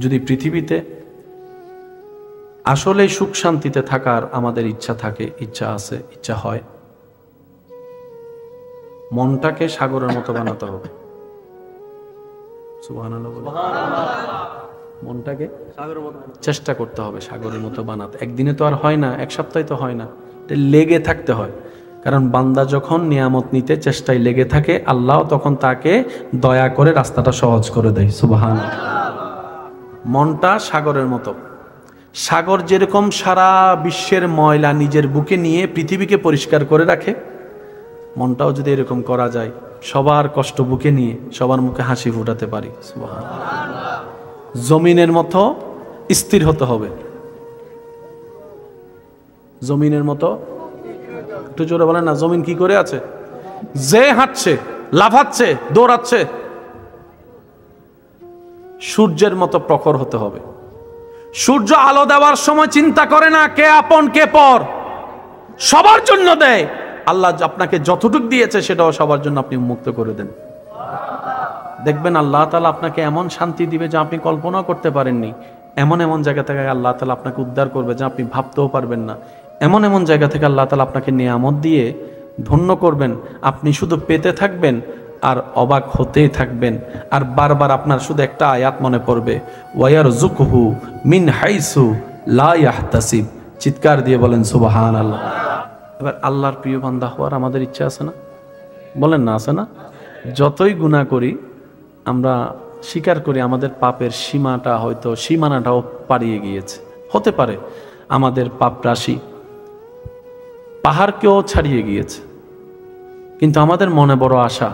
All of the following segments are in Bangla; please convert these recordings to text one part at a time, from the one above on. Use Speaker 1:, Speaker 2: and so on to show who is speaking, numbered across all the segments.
Speaker 1: যদি পৃথিবীতে আসলে সুখ শান্তিতে থাকার আমাদের ইচ্ছা থাকে, ইচ্ছা আছে, ইচ্ছা হয়, মনটাকে সাগরের মতো বানাতে হবে। সুবহানাল্লাহ বলে মনটাকে সাগরের মতো চেষ্টা করতে হবে সাগরের মতো বানাতে। একদিনে তো আর হয় না, এক সপ্তাহে তো হয় না, লেগে থাকতে হয়। কারণ বান্দা যখন নিয়ামত নিতে চেষ্টায় লেগে থাকে, আল্লাহ তখন তাকে দয়া করে রাস্তাটা সহজ করে দেয়। সুবহানাল্লাহ। মনটা সাগরের মতো। সাগর যেরকম সারা বিশ্বের ময়লা নিজের বুকে নিয়ে পৃথিবীকে পরিষ্কার করে রাখে, মনটাও যদি এরকম করা যায়, সবার কষ্ট বুকে নিয়ে সবার মুখে হাসি ফুটাতে পারি। সুবহানাল্লাহ। জমিনের মতো স্থির হতে হবে। জমিনের মতো, একটু জোরে বলেন না, জমিন কি করে আছে? যে হাঁটছে, লাফাচ্ছে, দৌড়াচ্ছে, সূর্যের মতো প্রখর হতে হবে। সূর্য আলো দেওয়ার সময় চিন্তা করে না কে আপন কে পর, সবার জন্য দেয়। আল্লাহ আপনাকে যতটুক দিয়েছে সেটাও সবার জন্য আপনি মুক্ত করে দেন। দেখবেন আল্লাহ তাআলা আপনাকে এমন শান্তি দিবে যা আপনি কল্পনাও করতে পারেননি। এমন এমন জায়গা থেকে আল্লাহ তাআলা আপনাকে উদ্ধার করবে যা আপনি ভাবতেও পারবেন না। এমন এমন জায়গা থেকে আল্লাহ তাআলা আপনাকে নিয়ামত দিয়ে ধন্য করবেন, আপনি শুধু পেতে থাকবেন আর অবাক হতেই থাকবেন। আর বারবার আপনার শুধু একটা আয়াত মনে পড়বে, ওয়ায়ারযুকহু মিন হাইসু লা ইয়াহতাসিব। চিৎকার দিয়ে বলেন সুবহানাল্লাহ। এবার আল্লাহর প্রিয় বান্দা হওয়ার আমাদের ইচ্ছা আছে না? বলেন না, আছে না? যতই গুনাহ করি আমরা স্বীকার করি আমাদের পাপের সীমাটা হয়তো সীমানাটাও পাড়িয়ে গিয়েছে। হতে পারে আমাদের পাপ রাশি পাহাড়কেও ছাড়িয়ে গিয়েছে, কিন্তু আমাদের মনে বড় আশা,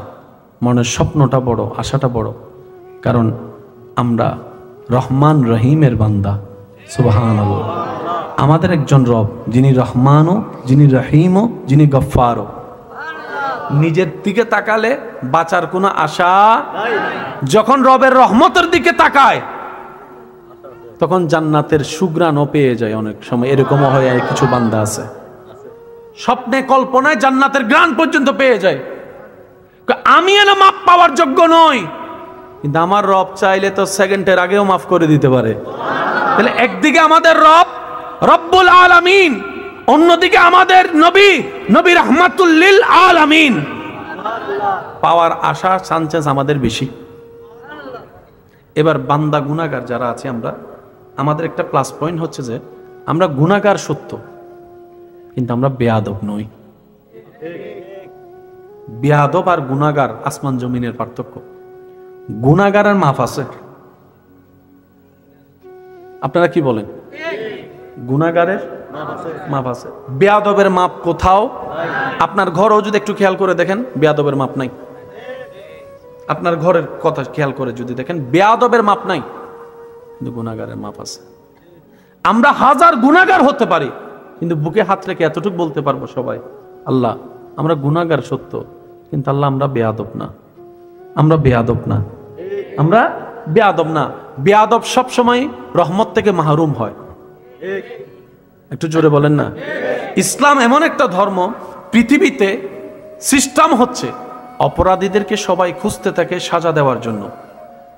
Speaker 1: মনের স্বপ্নটা বড়, আশাটা বড়, কারণ আমরা রহমান রহিমের বান্দা। সুবহানাল্লাহ। আমাদের একজন রব যিনি রহমানও, যিনি রহিমও, যিনি গফফারও। নিজের দিকে তাকালে বাঁচার কোনো আশা, যখন রবের রহমতের দিকে তাকায় তখন জান্নাতের সুঘ্রাণও পেয়ে যায়। অনেক সময় এরকমও হয়, কিছু বান্দা আছে স্বপ্নে কল্পনায় জান্নাতের ঘ্রাণ পর্যন্ত পেয়ে যায়। আমি এনে মাপ পাওয়ার যোগ্য নই, কিন্তু আমার রব চাইলে তো সেকেন্ডের আগেও মাফ করে দিতে পারে। তাহলে একদিকে আমাদের রব রব্বুল আলামিন, অন্যদিকে আমাদের নবী, নবী রাহমাতুল লিল আলামিন। পাওয়ার আশা চান্সেস আমাদের বেশি। এবার বান্দা গুনাহগার যারা আছে আমরা, আমাদের একটা প্লাস পয়েন্ট হচ্ছে যে আমরা গুনাহগার সত্য, কিন্তু আমরা বেয়াদব নই। বেয়াদব আর গুনাহগার আসমান জমিনের পার্থক্য। গুনাহগারের মাফ আছে, আপনারা কি বলেন? গুনাহগারের মাপ আছে, বেয়াদবের মাপ কোথাও। আপনার ঘরেও যদি একটু খেয়াল করে দেখেন, বেয়াদবের মাপ নাই। আপনার ঘরের কথা খেয়াল করে যদি দেখেন, বেয়াদবের মাপ নাই, কিন্তু গুনাহগারের মাপ আছে। আমরা হাজার গুনাহগার হতে পারি, কিন্তু বুকে হাত রেখে এতটুকু বলতে পারবো সবাই, আল্লাহ আমরা গুনাহগার সত্য, কিন্তু আল্লাহ আমরা বেয়াদব না, আমরা বেয়াদব না, আমরা বেয়াদব না। বেয়াদব সব সময় রহমত থেকে মাহরুম হয়। একটু জোরে বলেন না। ইসলাম এমন একটা ধর্ম, পৃথিবীতে সিস্টেম হচ্ছে অপরাধীদেরকে সবাই খুঁজতে থাকে সাজা দেওয়ার জন্য,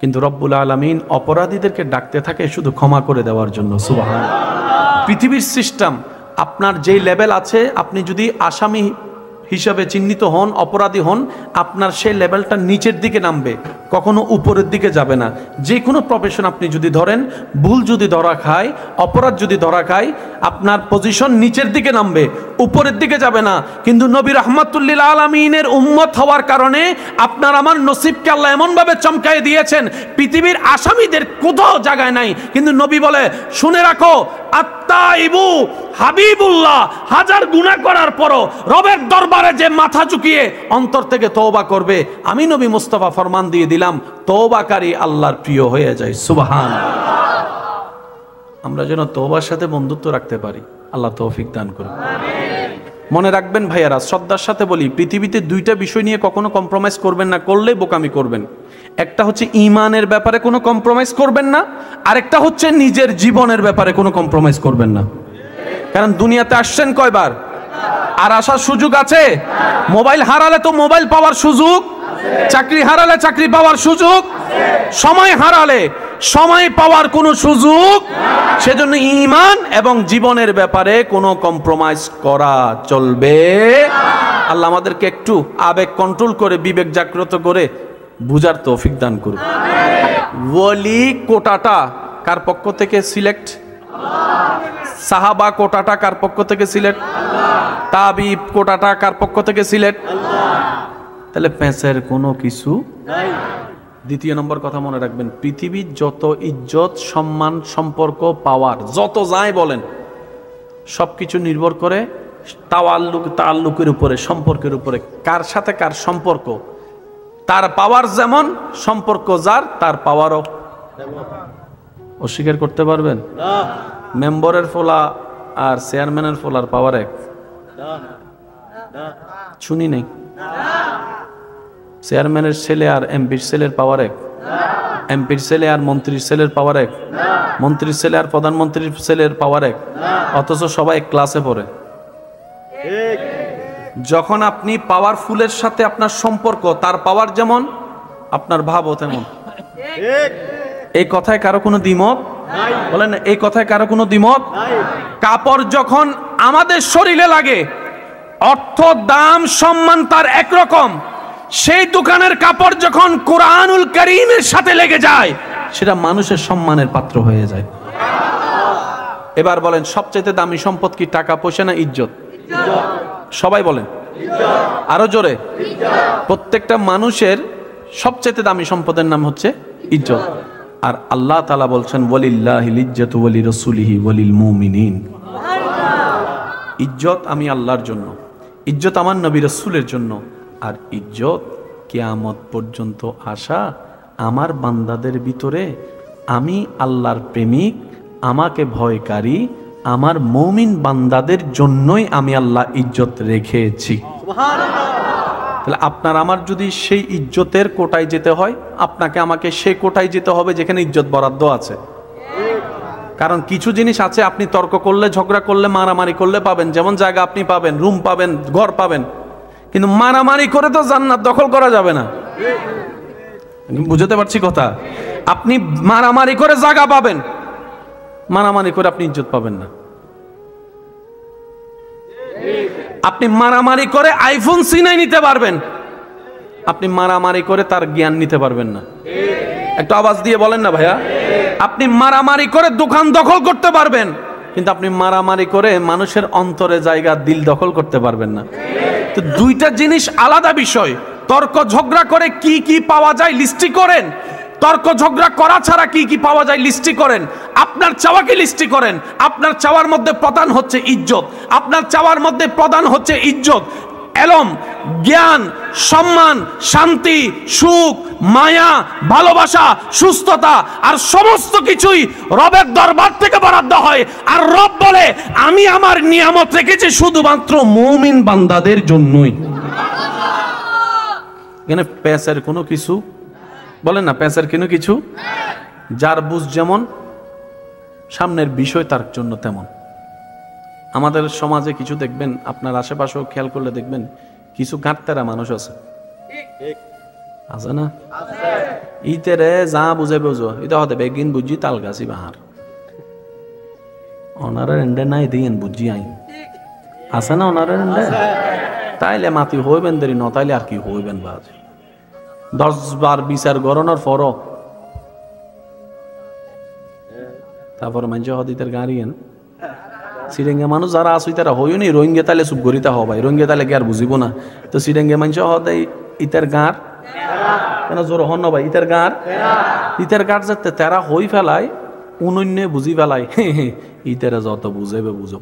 Speaker 1: কিন্তু রব্বুল আলামিন অপরাধীদেরকে ডাকতে থাকে শুধু ক্ষমা করে দেওয়ার জন্য। সুবহানাল্লাহ। পৃথিবীর সিস্টেম, আপনার যেই লেভেল আছে, আপনি যদি আসামি হিসাবে চিহ্নিত হন, অপরাধী হন, আপনার সেই লেভেলটা নিচের দিকে নামবে, কখনো উপরের দিকে যাবে না। যে কোনো প্রফেশন আপনি যদি ধরেন, ভুল যদি ধরা খায়, অপরাধ যদি ধরা খায়, আপনার পজিশন নিচের দিকে নামবে, উপরের দিকে যাবে না। কিন্তু নবী রাহমাতুল লিল আলামিনের উম্মত হওয়ার কারণে আপনার আমার নসিবকে আল্লাহ এমনভাবে চমকায় দিয়েছেন, পৃথিবীর আসামিদের কোথাও জায়গায় নাই। কিন্তু নবী বলে, শুনে রাখো, আত্তাইবু হাবিবুল্লাহ, হাজার গুনাহ করার পরও রবের দরবারে যে মাথা ঝুঁকিয়ে অন্তর থেকে তওবা করবে, আমি নবী মুস্তাফা ফরমান দিয়ে দিলাম, তওবাকারী আল্লাহর প্রিয় হয়ে যায়। সুবহানাল্লাহ। আমরা যেন তওবার সাথে বন্ধুত্ব রাখতে পারি, আল্লাহ তৌফিক দান করুন। মনে রাখবেন ভাইয়ারা, শ্রদ্ধার সাথে বলি, পৃথিবীতে দুইটা বিষয় নিয়ে কখনো কম্প্রোমাইজ করবেন না, করলেই বোকামি করবেন। একটা হচ্ছে ঈমানের ব্যাপারে কোনো কম্প্রোমাইজ করবেন না, আরেকটা হচ্ছে নিজের জীবনের ব্যাপারে কোনো কম্প্রোমাইজ করবেন না। কারণ দুনিয়াতে আসছেন কয়বার, আর আসার সুযোগ আছে? মোবাইল হারালে তো মোবাইল পাওয়ার সুযোগ, চাকরি হারালে চাকরি পাওয়ার সুযোগ, সময় হারালে সময় পাওয়ার কোনো সুযোগ, সেজন্য ঈমান এবং জীবনের ব্যাপারে কোনো কম্প্রোমাইজ করা চলবে। আল্লাহ আমাদেরকে একটু আবেগ কন্ট্রোল করে, বিবেক জাগ্রত করে বুঝার তৌফিক দান করুন। ওয়ালি কোটাটা কার পক্ষ থেকে সিলেক্ট? সাহাবা কোটাটা কার পক্ষ থেকে সিলেক্ট? তাবি কোটাটা কার পক্ষ থেকে সিলেক্ট? তাহলে পেঁচের কোনো কিছু নাই। দ্বিতীয় নম্বর কথা মনে রাখবেন, পৃথিবীর যত ইজ্জত, সম্মান, সম্পর্ক, পাওয়ার যত যাই বলেন, সবকিছু নির্ভর করে তাআল্লুকের উপরে, সম্পর্কের উপরে। কার সাথে কার সম্পর্ক, তার পাওয়ার যেমন, সম্পর্ক যার তার পাওয়ারও। অস্বীকার করতে পারবেন? মেম্বারের ফোলা আর চেয়ারম্যানের ফোলার পাওয়ার এক? শুনি নেই। চেয়ারম্যানের ছেলে আর এমপির ছেলের পাওয়ার এক? এমপির ছেলে আর মন্ত্রীর ছেলের পাওয়ার এক? মন্ত্রীর ছেলে আর প্রধানমন্ত্রীর ছেলের পাওয়ার এক? অথচ সবাই এক ক্লাসে পড়ে। যখন আপনি পাওয়ারফুলের সাথে আপনার সম্পর্ক, তার পাওয়ার যেমন আপনার ভাবও তেমন। এই কথায় কারো কোনো দ্বিমত? বলেন না, এই কথায় কারো কোনো দ্বিমত? কাপড় যখন আমাদের শরীরে লাগে, অর্থ, দাম, সম্মান তার একরকম। সেই দোকানের কাপড় যখন কোরআনুল কারীমের সাথে লেগে যায়, সেটা মানুষের সম্মানের পাত্র হয়ে যায়। এবার বলেন, সবচেয়ে দামি সম্পদ কি টাকা পয়সা না ইজ্জত? সবাই বলেন, আরো জোরে। প্রত্যেকটা মানুষের সবচেয়ে দামি সম্পদের নাম হচ্ছে ইজ্জত। আর আল্লাহ তাআলা বলছেন, ওয়ালিল্লাহিল ইজ্জাতু ওয়া লিরাসূলিহি ওয়া লিল মুমিনিন। ইজ্জত আমি আল্লাহর জন্য, ইজ্জত আমার নবী রাসূলের জন্য, আর ইজ্জত কিয়ামত পর্যন্ত আসা আমার বান্দাদের ভিতরে আমি আল্লাহর প্রেমিক, আমাকে ভয়কারী, আমার মুমিন বান্দাদের জন্যই আমি আল্লাহ ইজ্জত রেখেছি। তাহলে আপনার আমার যদি সেই ইজ্জতের কোটায় যেতে হয়, আপনাকে আমাকে সেই কোটায় যেতে হবে যেখানে ইজ্জত বরাদ্দ আছে। কারণ কিছু জিনিস আছে আপনি তর্ক করলে, ঝগড়া করলে, মারামারি করলে পাবেন। যেমন জায়গা আপনি পাবেন, রুম পাবেন, ঘর পাবেন, কিন্তু মারামারি করে তো জান্নাত দখল করা যাবে না। বুঝতে পারছি কথা? আপনি মারামারি করে জায়গা পাবেন, মারামারি করে আপনি ইজ্জত পাবেন না। আপনি মারামারি করে আইফোন সিনাই নিতে পারবেন, আপনি মারামারি করে তার জ্ঞান নিতে পারবেন না। একটু আওয়াজ দিয়ে বলেন না ভাইয়া। আপনি মারামারি করে দোকান দখল করতে পারবেন, কিন্তু আপনি মারামারি করে মানুষের অন্তরে জায়গা, দিল দখল করতে পারবেন না। তো দুইটা জিনিস আলাদা বিষয়। তর্ক ঝগড়া করে কি কি পাওয়া যায় লিস্টি করেন, তর্ক ঝগড়া করা ছাড়া কি কি পাওয়া যায় লিস্টি করেন। আপনার চাওয়াকে লিস্টি করেন। আপনার চাওয়ার মধ্যে প্রধান হচ্ছে ইজ্জত, আপনার চাওয়ার মধ্যে প্রধান হচ্ছে ইজ্জত, এলম, জ্ঞান, সম্মান, শান্তি, সুখ, মায়া, ভালোবাসা, সুস্থতা, আর সমস্ত কিছুই রবের দরবার থেকে বরাদ্দ হয়। আর রব বলে, আমি আমার নিয়ামত রেখেছি শুধুমাত্র মুমিন বান্দাদের জন্যই। এখানে পেঁচের কোনো কিছু, বলেন না, পেঁচের কোনো কিছু। যার বুঝ যেমন, সামনের বিষয় তার জন্য তেমন। আমাদের সমাজে কিছু দেখবেন, আপনার আশেপাশেও খেয়াল করলে দেখবেন, কিছু গাঁটতেরা মানুষ আছে, আছে না? ইতেরে যা বুঝে বুঝো, এটা হতে বেগিন বুঝি তাল গাছি বাহার, ওনারা এন্ডে নাই দিয়েন বুঝি আই, আছে না ওনারা এন্ডে? তাইলে মাতি হইবেন দেরি, নতাইলে আর কি হইবেন বাজ। 10 বার বিচার গরনার ফর, তারপর মানুষ হদিতের গাড়িয়েন সিরেঙ্গে মানুষ যারা আসুই তারা হইও নি, রোহিঙ্গে তাইলে চুপ করিতা হবাই, রোহিঙ্গে তাইলে কি আর বুঝিব না? তো সিরেঙ্গে মানুষ হদাই ইতার গাঁর কেন জোর হন ভাই, ইতার গাঁর, ইতার গাঁর যাতে তেরা হই ফেলায়, অনন্য বুঝি ফেলায়, ইতারা যত বুঝেবে বুঝো।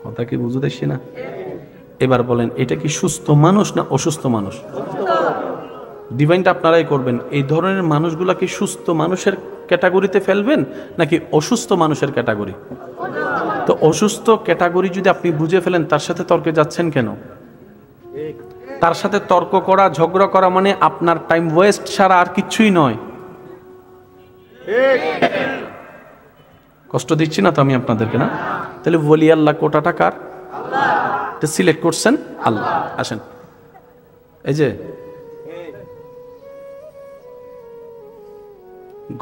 Speaker 1: কথা কি বুঝু দেখছি না? এবার বলেন, এটা কি সুস্থ মানুষ না অসুস্থ মানুষ? ডিভাইনটা আপনারাই করবেন। এই ধরনের মানুষগুলা কি সুস্থ মানুষের ক্যাটাগরিতে ফেলবেন নাকি অসুস্থ মানুষের ক্যাটাগরি? তো অসুস্থ ক্যাটাগরি যদি আপনি বুঝে ফেলেন, তার সাথে তর্কে যাচ্ছেন কেন? তার সাথে তর্ক করা, ঝগড়া করা মানে আপনার টাইম ওয়েস্ট ছাড়া আর কিছুই নয়। কষ্ট দিচ্ছি না তো আমি আপনাদেরকে? না, তাহলে বলি আল্লাহ কোটাটা কার? সিলেক্ট করছেন আল্লাহ। আসেন, এই যে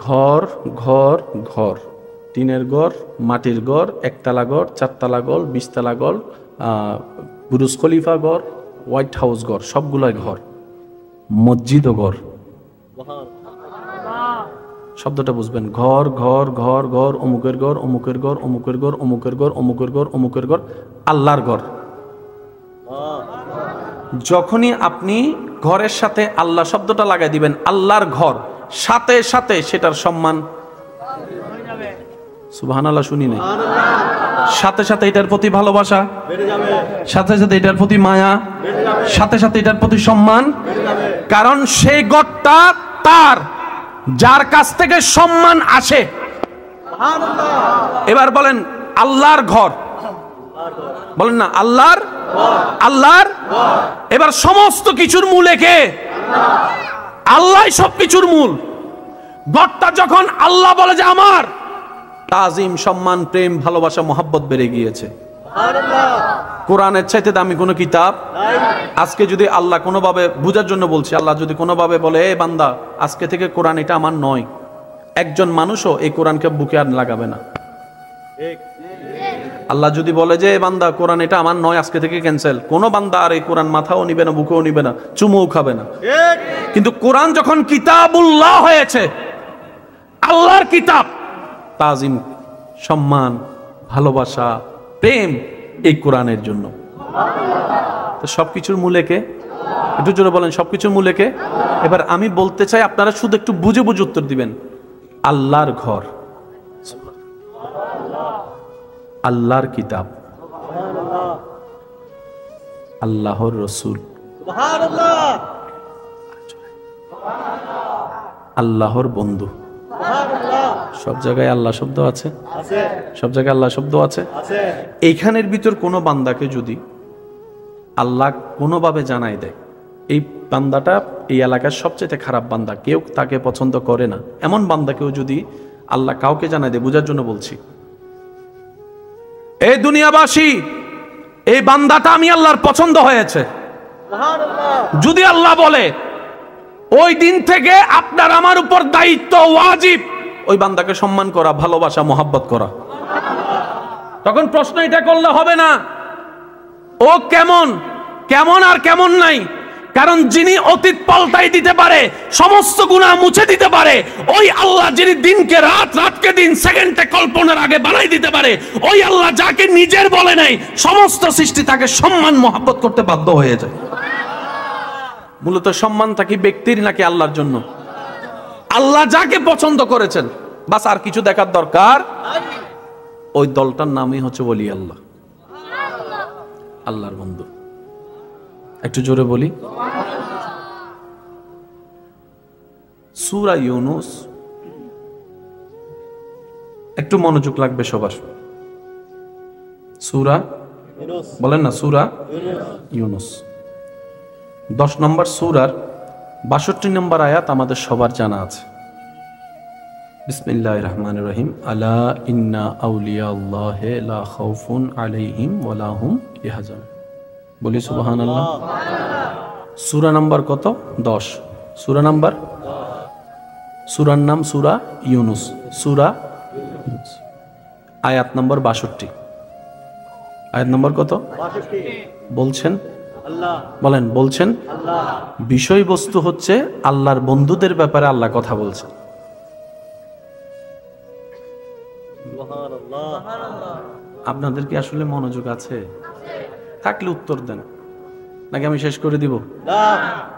Speaker 1: ঘর ঘর ঘর, টিনের ঘর, মাটির ঘর, একতলা ঘর, চারতলা ঘর, 20 তলা ঘর, বুরুজ খলিফা ঘর, হোয়াইট হাউস ঘর, সবগুলোই ঘর। মসজিদ ও ঘর, শব্দটা বুঝবেন। ঘর ঘর ঘর ঘর, অমুকের ঘর, অমুকের ঘর, অমুকের ঘর, অমুকের ঘর, অমুকের ঘর, অমুকের ঘর, আল্লাহর ঘর। যখনই আপনি ঘরের সাথে আল্লাহ শব্দটা লাগাই দিবেন, আল্লাহর ঘর, সাথে সাথে সেটার সম্মান, সুবহানাল্লাহ শুনি নাই, সাথে সাথে এটার প্রতি ভালোবাসা, সাথে সাথে এটার প্রতি মায়া, সাথে সাথে এটার প্রতি সম্মান। কারণ সেই ঘরটা তার, যার কাছ থেকে সম্মান আসে। এবার বলেন আল্লাহর ঘর, বলেন না আল্লাহর, আল্লাহর। এবার সমস্ত কিছুর মূলে কে? আল্লাহ সবকিছুর মূল। ঘরটা যখন আল্লাহ বলে যে আমার, তাজিম, সম্মান, প্রেম, ভালোবাসা, মোহাব্বত বেড়ে গিয়েছে। কোরআনের চাইতে দামি কোনো কিতাব আজকে যদি আল্লাহ কোনোভাবে, বুঝার জন্য বলছি, আল্লাহ যদি কোনোভাবে বলে এ বান্দা আজকে থেকে কোরআন এটা আমার নয়, একজন মানুষও এই কোরআনকে বুকে আর লাগাবে না। আল্লাহ যদি বলে যে এ বান্দা কোরআন এটা আমার নয়, আজকে থেকে ক্যান্সেল, কোনো বান্দা আর এই কোরআন মাথাও নিবে না, বুকেও নিবে না, চুমুও খাবে না। কিন্তু কোরআন যখন কিতাবুল্লাহ হয়েছে, আল্লাহর কিতাব, তাজিম, সম্মান, ভালোবাসা, প্রেম এই কোরআনের জন্য। তো সবকিছুর মূলে কে? একটু জোরে বলেন, সবকিছুর মূলে কে? এবার আমি বলতে চাই আপনারা শুধু একটু বুঝে বুঝে উত্তর দিবেন। আল্লাহর ঘর, আল্লাহর কিতাব, আল্লাহর রসুল, আল্লাহর বন্ধু। সব জায়গায় আল্লাহ শব্দ আছে, সব জায়গায় আল্লাহ শব্দ আছে। এইখানের ভিতর কোনো বান্দাকে যদি আল্লাহ কোনোভাবে জানাই দেয় এই বান্দাটা এই এলাকার সবচেয়ে খারাপ বান্দা, কেউ তাকে পছন্দ করে না, এমন বান্দাকেও যদি আল্লাহ কাউকে জানাই দেয়, বোঝার জন্য বলছি, এই দুনিয়াবাসী এই বান্দাটা আমি আল্লাহর পছন্দ হয়েছে, যদি আল্লাহ বলে ওই দিন থেকে আপনার আমার উপর দায়িত্ব, ওয়াজিব ওই বান্দাকে সম্মান করা, ভালোবাসা, মোহাব্বত করা। তখন প্রশ্ন এটা করলে হবে না ও কেমন কেমন আর কেমন নাই, কারণ যিনি অতীত পাল্টাই দিতে পারে, সমস্ত গুনাহ মুছে দিতে পারে, ওই আল্লাহ যিনি দিনকে রাত, রাতকে দিন, সেকেন্ডে কল্পনার আগে বানাই দিতে পারে, ওই আল্লাহ যাকে নিজের বলে নাই, সমস্ত সৃষ্টি তাকে সম্মান মোহাব্বত করতে বাধ্য হয়ে যায়। মূলত সম্মান থাকি ব্যক্তির নাকি আল্লাহর জন্য? আল্লাহ যাকে পছন্দ করেছেন, বাস আর কিছু দেখার দরকার। ওই দলটার নামই হচ্ছে ওলি আল্লাহ, আল্লাহর বন্ধু। একটু জোরে বলি, সূরা ইউনুস, একটু মনোযোগ লাগবে সবার। সূরা, বলেন না সূরা ইউনুস, 10 নম্বর সূরার 62 নম্বর আয়াত আমাদের সবার জানা আছে। বিসমিল্লাহির রহমানির রহিম। আলা ইন্না আউলিয়া আল্লাহি লা খাউফুন আলাইহিম ওয়া লা হুম ইয়াহজানুন। বলি সুবহানাল্লাহ। সূরা নাম্বার কত? 10। সূরা নাম্বার, সূরার নাম সূরা ইউনুস, সূরা আয়াত নম্বর 62। আয়াত নম্বর কত? 62। বলছেন আল্লাহ, বলেন বলছেন আল্লাহ। বিষয়বস্তু হচ্ছে আল্লাহর বন্ধুদের ব্যাপারে আল্লাহ কথা বলছেন। আপনাদের কি আসলে মনোযোগ আছে? থাকলে উত্তর দেন, নাকি আমি শেষ করে দিব?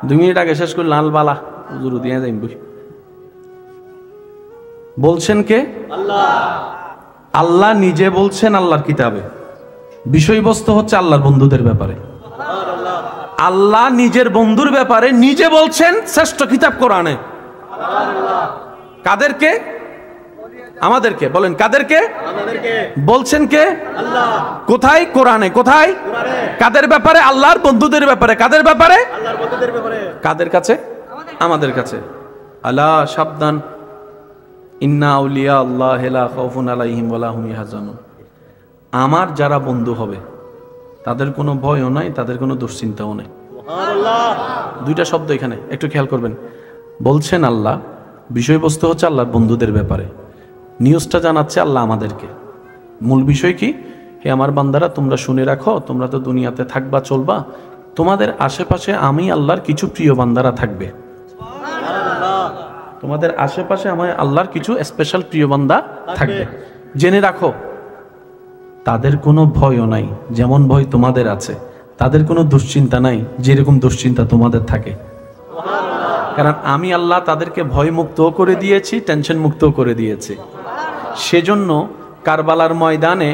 Speaker 1: 2 মিনিট আগে শেষ করে লাল বালা হুজুর দিয়ে যাই। বলছেন কে? আল্লাহ। আল্লাহ নিজে বলছেন আল্লাহর কিতাবে, বিষয়বস্তু হচ্ছে আল্লাহর বন্ধুদের ব্যাপারে। আল্লাহ নিজের বন্ধুর ব্যাপারে নিজে বলছেন শ্রেষ্ঠ কিতাব কোরআনে। কাদেরকে? আমাদেরকে। বলেন কাদেরকে? বলছেন কে? আল্লাহ। কোথায়? কোরআনে। কোথায়? কাদের ব্যাপারে? আল্লাহর বন্ধুদের ব্যাপারে। কাদের ব্যাপারে? আল্লাহর বন্ধুদের ব্যাপারে। কাদের কাছে? আমাদের কাছে। আলা, সাবধান, ইন্না আউলিয়া আল্লাহি লা খাউফুন আলাইহিম ওয়া লা হুম ইয়াহজানুন। আমার যারা বন্ধু হবে তাদের কোনো ভয়ও নাই, তাদের কোনো দুশ্চিন্তাও নাই। সুবহানাল্লাহ। 2টা শব্দ এখানে একটু খেয়াল করবেন। বলছেন আল্লাহ, বিষয়বস্তু হচ্ছে আল্লাহর বন্ধুদের ব্যাপারে, নিউজটা জানাচ্ছে আল্লাহ আমাদেরকে। মূল বিষয় কি? হে আমার বান্দারা, তোমরা শুনে রাখো, তোমরা তো দুনিয়াতে থাকবা, চলবা, তোমাদের আশেপাশে আমি আল্লাহর কিছু প্রিয় বান্দারা থাকবে। তোমাদের আশেপাশে আমার আল্লাহর কিছু স্পেশাল প্রিয় বান্দা থাকবে। জেনে রাখো, তাদের কোনো ভয়ও নাই যেমন ভয় তোমাদের আছে, তাদের কোনো দুশ্চিন্তা নাই যেরকম দুশ্চিন্তা তোমাদের থাকে। কারণ আমি আল্লাহ তাদেরকে ভয় মুক্ত করে দিয়েছি, টেনশন মুক্ত করে দিয়েছি। সেজন্য কারবালার ময়দানে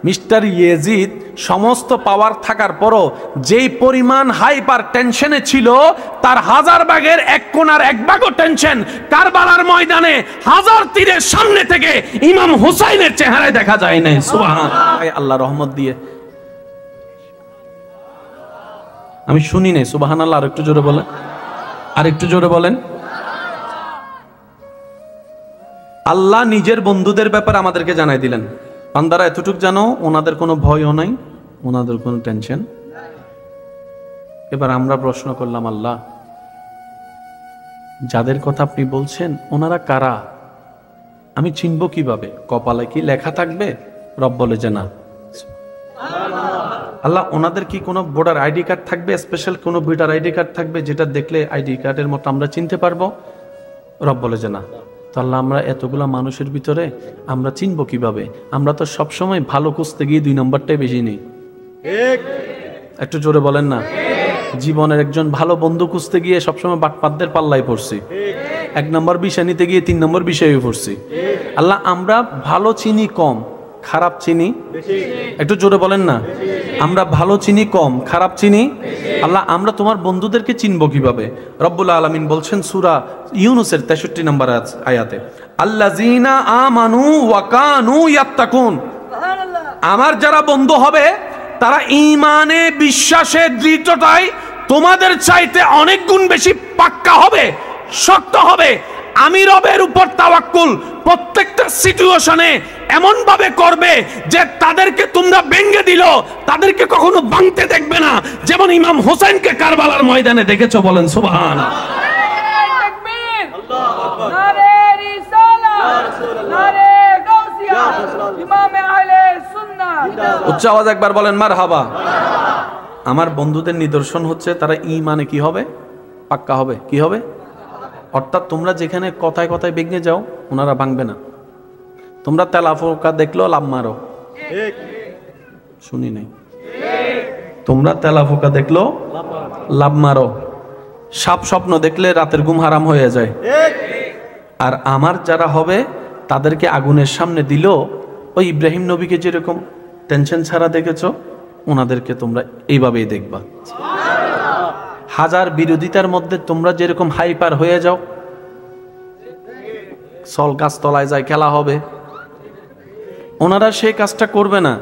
Speaker 1: মিস্টার ইয়েজিদ সমস্ত পাওয়ার থাকার পরও যেই পরিমাণ হাইপার টেনশনে ছিল, তার 1000 ভাগের 1 কোণার 1 ভাগও টেনশন কারবালার ময়দানে 1000 তীরের সামনে থেকে ইমাম হুসাইনের চেহারায় দেখা যায় না। সুবহানাল্লাহ, আল্লাহ রহমত দিয়ে আমি শুনি নাই। সুবহানাল্লাহ, আর একটু জোরে বলেন, আর একটু জোরে বলেন। আল্লাহ নিজের বন্ধুদের ব্যাপারে আমাদেরকে জানাই দিলেন, বান্দারা এতটুক জানো, ওনাদের কোনো ভয়ও নাই, ওনাদের কোনো টেনশন। এবার আমরা প্রশ্ন করলাম, আল্লাহ যাদের কথা আপনি বলছেন ওনারা কারা? আমি চিনব কিভাবে? কপালে কি লেখা থাকবে? রব বলে যে না। আল্লাহ, ওনাদের কি কোনো ভোটার আইডি কার্ড থাকবে, স্পেশাল কোনো ভোটার আইডি কার্ড থাকবে যেটা দেখলে আইডি কার্ডের মতো আমরা চিনতে পারবো? রব বলে যে না। তো আল্লাহ, আমরা এতগুলা মানুষের ভিতরে আমরা চিনবো কিভাবে? আমরা তো সবসময় ভালো খুঁজতে গিয়ে 2 নম্বরটাই বেশি নেই। একটু জোরে বলেন না। জীবনের একজন ভালো বন্ধু খুঁজতে গিয়ে সবসময় বাটপাতদের পাল্লায় পড়ছি, 1 নম্বর বিষয় নিতে গিয়ে 3 নম্বর বিষয়ে পড়ছি। আল্লাহ, আমরা ভালো চিনি কম, খারাপ চিনি একটু জোরে বলেন না। আমরা ভালো চিনি কম, খারাপ চিনি। আল্লাহ, আমরা তোমার বন্ধুদেরকে চিনবো কিভাবে? রব্বুল আলামিন বলছেন সূরা ইউনূসের 63 নম্বর আয়াতে, আল্লাযীনা আমানু ওয়া কানু ইয়াত্তাকুন। আমার যারা বন্ধু হবে তারা ঈমানে, বিশ্বাসে, দৃঢ়তায় তোমাদের চাইতে অনেক গুণ বেশি পাক্কা হবে, শক্ত হবে। আমি রবের উপর তাওয়াক্কুল প্রত্যেকটা সিচুয়েশনে এমন ভাবে করবে যে তাদেরকে তোমরা ভেঙে দিল, তাদেরকে কখনো ভাঙতে দেখবে না, যেমন ইমাম হোসেনকে কারবালার ময়দানে দেখেছো। বলেন সুবহানাল্লাহ। উচ্চ আওয়াজ একবার বলেন মারহাবা। আমার বন্ধুদের নিদর্শন হচ্ছে তারা ঈমানে কি হবে? পাক্কা হবে। কি হবে? অর্থাৎ তোমরা যেখানে কথায় কথায় ভেঙে যাও, ওনারা ভাঙবে না। তোমরা তেলাফোকা দেখলো লাভ মারো, শুনি নাই। তোমরা তেলাফোকা দেখলো লাভ মারো, সাপ স্বপ্ন দেখলে রাতের ঘুম হারাম হয়ে যায়। আর আমার যারা হবে তাদেরকে আগুনের সামনে দিল, ওই ইব্রাহিম নবীকে যেরকম টেনশন ছাড়া দেখেছো, ওনাদেরকে তোমরা এইভাবেই দেখবা। 1000 বিরোধিতার মধ্যে তোমরা যেরকম হাইপার হয়ে যাও, সল গাছ তলায় যায় খেলা হবে, ওনারা সেই কাজটা করবে না।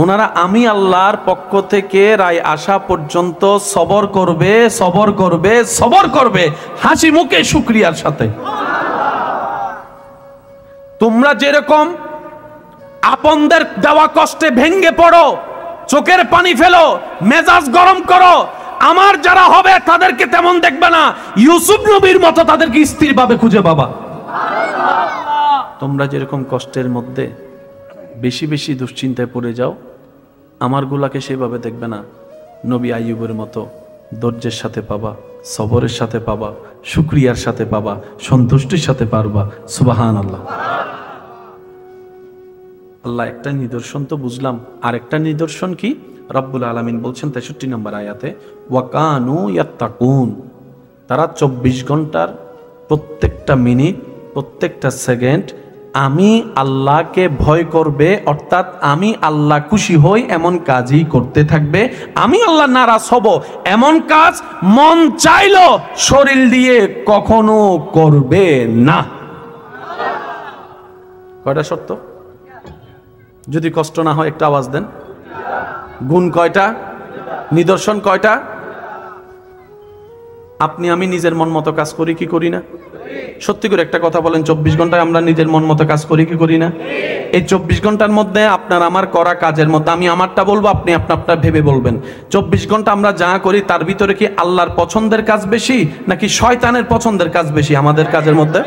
Speaker 1: ওনারা আমি আল্লাহর পক্ষ থেকে রায় আসা পর্যন্ত সবর করবে, সবর করবে, সবর করবে, হাসি মুখে শুকরিয়ার সাথে। তোমরা যেরকম আপনদের দেওয়া কষ্টে ভেঙ্গে পড়ো, চোখের পানি ফেলো, মেজাজ গরম করো, আমার যারা হবে তাদেরকে তেমন দেখবে না। ইউসুফ নবীর মতো তাদেরকে স্থির ভাবে খুঁজে পাবা। তোমরা যেরকম কষ্টের মধ্যে বেশি বেশি দুশ্চিন্তায় পড়ে যাও, আমার গুলাকে সেভাবে দেখবে না। নবী আইয়ুবের মতো ধৈর্যের সাথে পাবা, সবরের সাথে পাবা, শুকরিয়ার সাথে পাবা, সন্তুষ্টির সাথে পারবা। সুবহানাল্লাহ। আল্লাহ, একটা নিদর্শন তো বুঝলাম, আর একটা নিদর্শন কি? রব্বুল আলামিন বলছেন 63 নম্বর আয়াতে, ওয়া কানু ইয়াত্তাকুন। তারা 24 ঘন্টার প্রত্যেকটা মিনিট, প্রত্যেকটা সেকেন্ড আমি আল্লাহকে ভয় করবে, অর্থাৎ আমি আল্লাহ খুশি হই এমন কাজই করতে থাকবে। আমি আল্লাহ নারাজ হব এমন কাজ মন চাইলো শরীর দিয়ে কখনো করবে না। কয়টা শর্ত? যদি কষ্ট না হয় একটা আওয়াজ দেন। গুণ কয়টা? নিদর্শন কয়টা? আপনি আমি নিজের মন মতো কাজ করি কি করি না? সত্যি করে একটা কথা বলেন, 24 ঘন্টায় আমরা নিজের মন মতো কাজ করি কি করি না? এই 24 ঘন্টার মধ্যে আপনার আমার করা কাজের মধ্যে আমি আমারটা বলবো, আপনি আপনারটা ভেবে বলবেন। 24 ঘন্টা আমরা যা করি তার ভিতরে কি আল্লাহর পছন্দের কাজ বেশি নাকি শয়তানের পছন্দের কাজ বেশি আমাদের কাজের মধ্যে?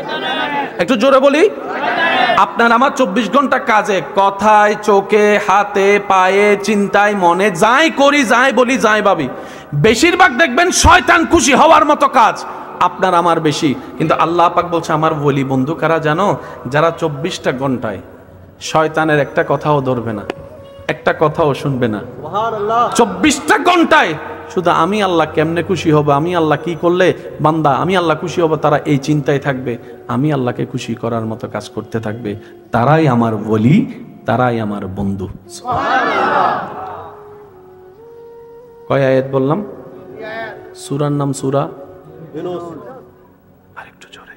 Speaker 1: একটু জোরে বলি। আপনার আমার 24 ঘন্টা কাজে, কথায়, চোখে, হাতে, পায়ে, চিন্তায়, মনে, যাই করি, যাই বলি, যাই ভাবি, বেশিরভাগ দেখবেন শয়তান খুশি হওয়ার মতো কাজ আপনার আমার বেশি। কিন্তু আল্লাহ পাক বলছে আমার ওলি বন্ধু কারা জানো? যারা 24টা ঘন্টায় শয়তানের একটা কথাও ধরবে না, একটা কথাও শুনবে না। 24টা ঘন্টায় শুধু আমি আল্লাহ কেমনে খুশি হব, আমি আল্লাহ কি করলে বান্দা আমি আল্লাহ খুশি হব, তারা এই চিন্তায় থাকবে, আমি আল্লাহকে খুশি করার মতো কাজ করতে থাকবে। তারাই আমার ওলি, তারাই আমার বন্ধু। কয় আয়াত বললাম? সূরার নাম সূরা ইউনূস। আরেকটু জোরে।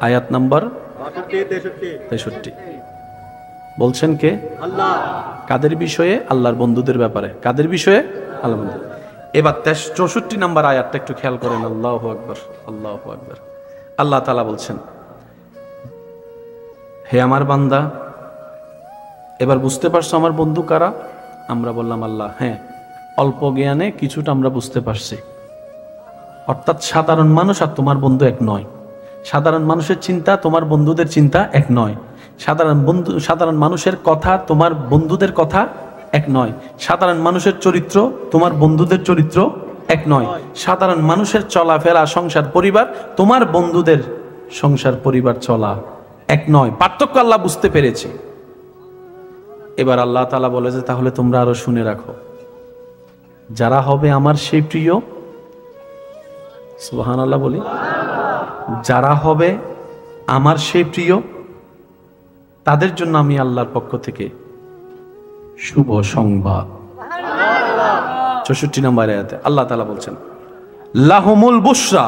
Speaker 1: আয়াত নাম্বার 63। বলছেন কে? আল্লাহ। কাদের বিষয়ে? আল্লাহর বন্ধুদের ব্যাপারে। কাদের বিষয়ে? আল্লাহ বন্ধু। এবার 64 নম্বর আয়াতটা একটু খেয়াল করেন। আল্লাহু আকবার, আল্লাহু আকবার। আল্লাহ তাআলা বলছেন, হে আমার বান্দা, এবার বুঝতে পারছো আমার বন্ধু কারা? আমরা বললাম আল্লাহ। হ্যাঁ, অল্প জ্ঞানে কিছুটা আমরা বুঝতে পারছি। অর্থাৎ সাধারণ মানুষ আর তোমার বন্ধু এক নয়। সাধারণ মানুষের চিন্তা তোমার বন্ধুদের চিন্তা এক নয়। সাধারণ মানুষের কথা তোমার বন্ধুদের কথা এক নয়। সাধারণ মানুষের চরিত্র তোমার বন্ধুদের চরিত্র এক নয়। সাধারণ মানুষের চলাফেরা, সংসার, পরিবার তোমার বন্ধুদের সংসার, পরিবার চলা এক নয়। পার্থক্য আল্লাহ বুঝতে পেরেছে। এবার আল্লাহ তাআলা বলে যে তাহলে তোমরা আরো শুনে রাখো, যারা হবে আমার সেই প্রিয়, সুবহানাল্লাহ বলি, যারা হবে আমার সেই প্রিয় তাদের জন্য আমি আল্লাহর পক্ষ থেকে শুভ সংবাদ। 64 নম্বর আয়াতে আল্লাহ তাআলা বলছেন লাহুমুল বুশরা,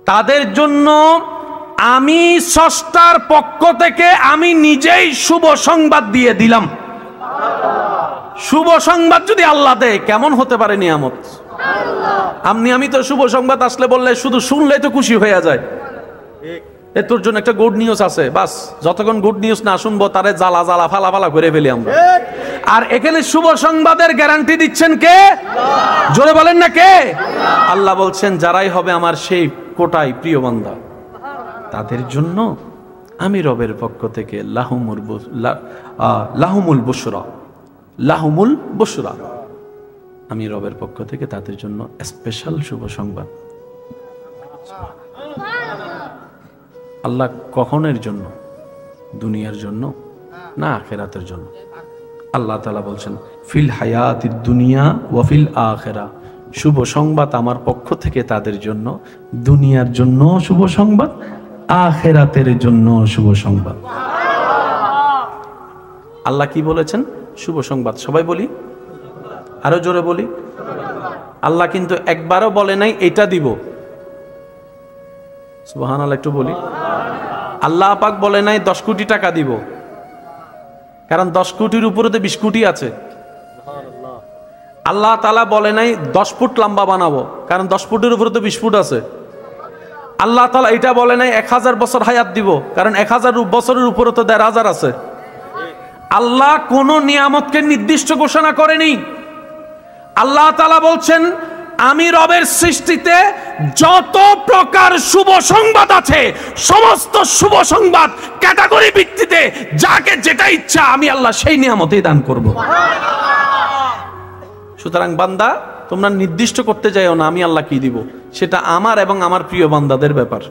Speaker 1: তাদের জন্য আমি স্রষ্টার পক্ষ থেকে আমি নিজেই শুভ সংবাদ দিয়ে দিলাম। শুভ সংবাদ যদি আল্লাহ দেয় কেমন হতে পারে নিয়ামত। আমি তো শুভ সংবাদ আসলে বললে শুধু শুনলেই তো খুশি হয়ে যায়। তোর জন্য একটা গুড নিউজ আছে, বাস যতক্ষণ গুড নিউজ না শুনবো তারে জ্বালা জ্বালা ফালা ফালা করে ফেলি আমরা। আর এখানে শুভ সংবাদের গ্যারান্টি দিচ্ছেন কে? জোরে বলেন না কে? আল্লাহ বলছেন যারাই হবে আমার সেই কোটায় প্রিয় বান্দা তাদের জন্য আমি রবের পক্ষ থেকে লাহুমুল বুশরা, লাহুমুল বুশরা, আমি রবের পক্ষ থেকে তাদের জন্য স্পেশাল শুভ সংবাদ। আল্লাহ কখনের জন্য? দুনিয়ার জন্য না আখিরাতের জন্য? আল্লাহ তাআলা বলছেন ফিল হায়াতিদ দুনিয়া ওয়া ফিল আখিরা, শুভ সংবাদ আমার পক্ষ থেকে তাদের জন্য, দুনিয়ার জন্য শুভ সংবাদ, আখিরাতের জন্য শুভ সংবাদ। আল্লাহ কি বলেছেন? শুভ সংবাদ। সবাই বলি, আরো জোরে বলি। আল্লাহ কিন্তু একবারও বলে নাই এটা দিব। সুবহানাল্লাহ, একটু বলি। আল্লাহ পাক বলে নাই 10 কোটি টাকা দিব, কারণ 10 কোটির উপরে তো 20 কোটি আছে। আল্লাহ তাআলা বলে নাই 10 ফুট লম্বা বানাবো, কারণ 10 ফুটের উপরে তো 20 ফুট আছে। আল্লাহ তাআলা এটা বলে নাই 1000 বছর হায়াত দিব, কারণ 1000 বছরের উপরে তো 1500 আছে। আল্লাহ কোন নিয়ামতকে নির্দিষ্ট ঘোষণা করেনি। আল্লাহ তাআলা বলছেন আমি রবের সৃষ্টিতে যত প্রকার শুভ সংবাদ আছে সমস্ত শুভ সংবাদ ক্যাটাগরি ভিত্তিতে যাকে যেটা ইচ্ছা আমি আল্লাহ সেই নিয়ামতই দান করব। সুতরাং বান্দা তোমরা নির্দিষ্ট করতে যাইও না আমি আল্লাহ কি দিব, সেটা আমার এবং আমার প্রিয় বান্দাদের ব্যাপার।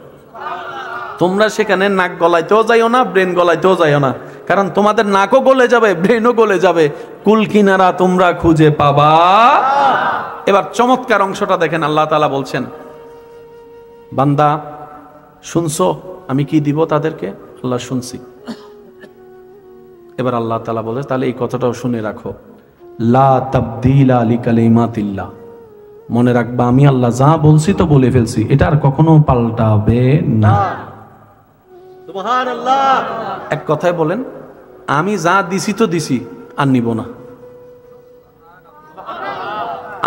Speaker 1: তোমরা সেখানে নাক গলাইতেও যাইও না, ব্রেন গলাইতেও যাইও না, কারণ তোমাদের নাকও গলে যাবে, ব্রেনও গলে যাবে, কুল কিনারা তোমরা খুঁজে পাবা। এবার চমৎকার অংশটা দেখেন, আল্লাহ তাআলা বলছেন বান্দা শুনছো আমি কি দিব তাদেরকে? আল্লাহ শুনছি। এবার আল্লাহ তাআলা বলে তাহলে এই কথাটাও শুনে রাখো, লা তাবদীলা লিকালিমাতিল্লাহ, মনে রাখবা আমি আল্লাহ যা বলছি তো বলে ফেলছি, এটা আর কখনো পাল্টাবে না। সুবহানাল্লাহ। এক কথায় বলেন আমি যা দিছি তো দিছি, আর নিব না।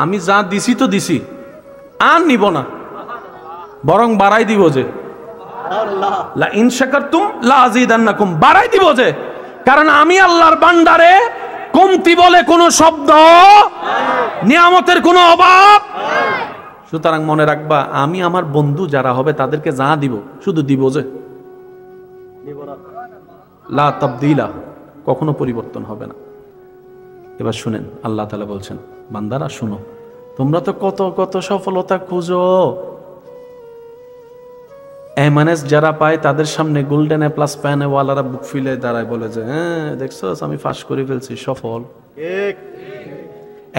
Speaker 1: আমি যা দিছি তো দিছি, আর নিব না। বরং বাড়াই দিব যে, লা ইন শাকারতুম লা আযীদান্নাকুম, বাড়াই দিব যে। কারণ আমি আল্লাহর বান্দারে কমতি বলে কোনো শব্দ, নিয়ামতের কোনো অভাব। সুতরাং মনে রাখবা, আমি আমার বন্ধু যারা হবে তাদেরকে যা দিব শুধু দিব যে, লা তাবদীলা, কখনো পরিবর্তন হবে না। এবার শুনেন, আল্লাহ তাআলা বলছেন, বান্দারা শুনো, তোমরা তো কত কত সফলতা খুঁজো। এমএনএস যারা পায় তাদের সামনে গোল্ডেন এ প্লাস প্যান ওয়ালারা বুক ফিলে দাঁড়ায়, বলে যে হ্যাঁ দেখছো আমি ফাঁস করে ফেলছি, সফল।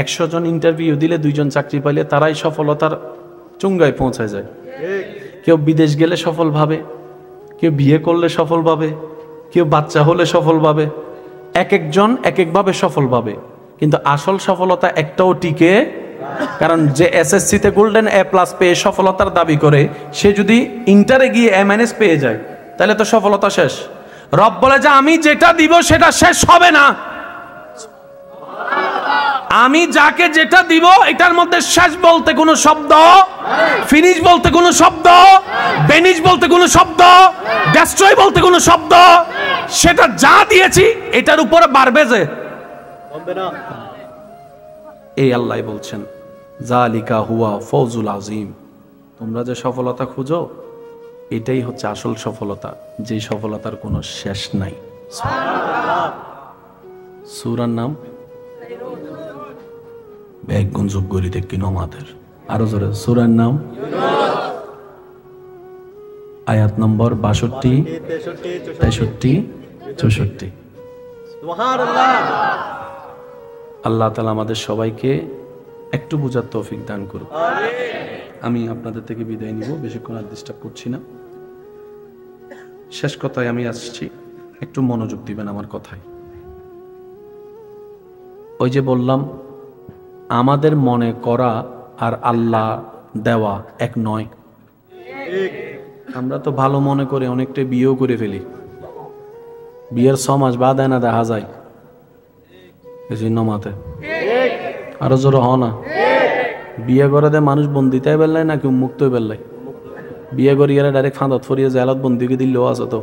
Speaker 1: 100 জন ইন্টারভিউ দিলে 2 জন চাকরি পাইলে তারাই সফলতার চুঙ্গায় পৌঁছায় যায়। কেউ বিদেশ গেলে সফল ভাবে, কেউ বিয়ে করলে সফল ভাবে, কেউ বাচ্চা হলে সফল ভাবে, এক একজন এক একভাবে সফল ভাবে। কিন্তু আসল সফলতা একটাও টিকে, কারণ যে এসএসসিতে গোল্ডেন এ প্লাস পেয়ে সফলতার দাবি করে, সে যদি ইন্টারে গিয়ে এমএনএস পেয়ে যায় তাহলে তো সফলতা শেষ। রব বলে যে আমি যেটা দিব সেটা শেষ হবে না, আমি যাকে যেটা দিব এটার মধ্যে শেষ বলতে কোনো শব্দ, ফিনিশ বলতে কোনো শব্দ, বেনিশ বলতে কোনো শব্দ, ডেস্ট্রয় বলতে কোনো শব্দ, সেটা যা দিয়েছি এটার উপরে বাড়বে যে, এই আল্লাহ বলছেন জালিকা হুয়া ফৌজুল আযীম। তোমরা যে সফলতা খুঁজো এটাই হচ্ছে আসল সফলতা, যে সফলতার কোনো শেষ নাই। সূরার নাম একগুণ যোগ করি দেখি নমাদের, আরো জোরে, সূরার নাম আয়াত নম্বর 62, 63, 64। আল্লাহ তাআলা আমাদের সবাইকে একটু বোঝার তৌফিক দান করুন। আমি আপনাদের থেকে বিদায় নিব, বেশিক্ষণ আর ডিস্টার্ব করছি না। শেষ কথায় আমি আসছি, একটু মনোযোগ দিবেন আমার কথায়। ওই যে বললাম, আমাদের মনে করা আর আল্লাহ দেওয়া এক নয়। আমরা তো ভালো মনে করে অনেকটা বিয়েও করে ফেলি, বিয়ের 6 মাস বাদে না দেখা যায় নমাতে, আরো জোর হ না। বিয়ে করে দে মানুষ বন্দিতে বেললাই নাকি মুক্ত বেললাই, বিয়ে করি গেলে ডাইরেক্ট ফাঁদত ফরিয়ে জেলত বন্দিকে দিলেও আছে তো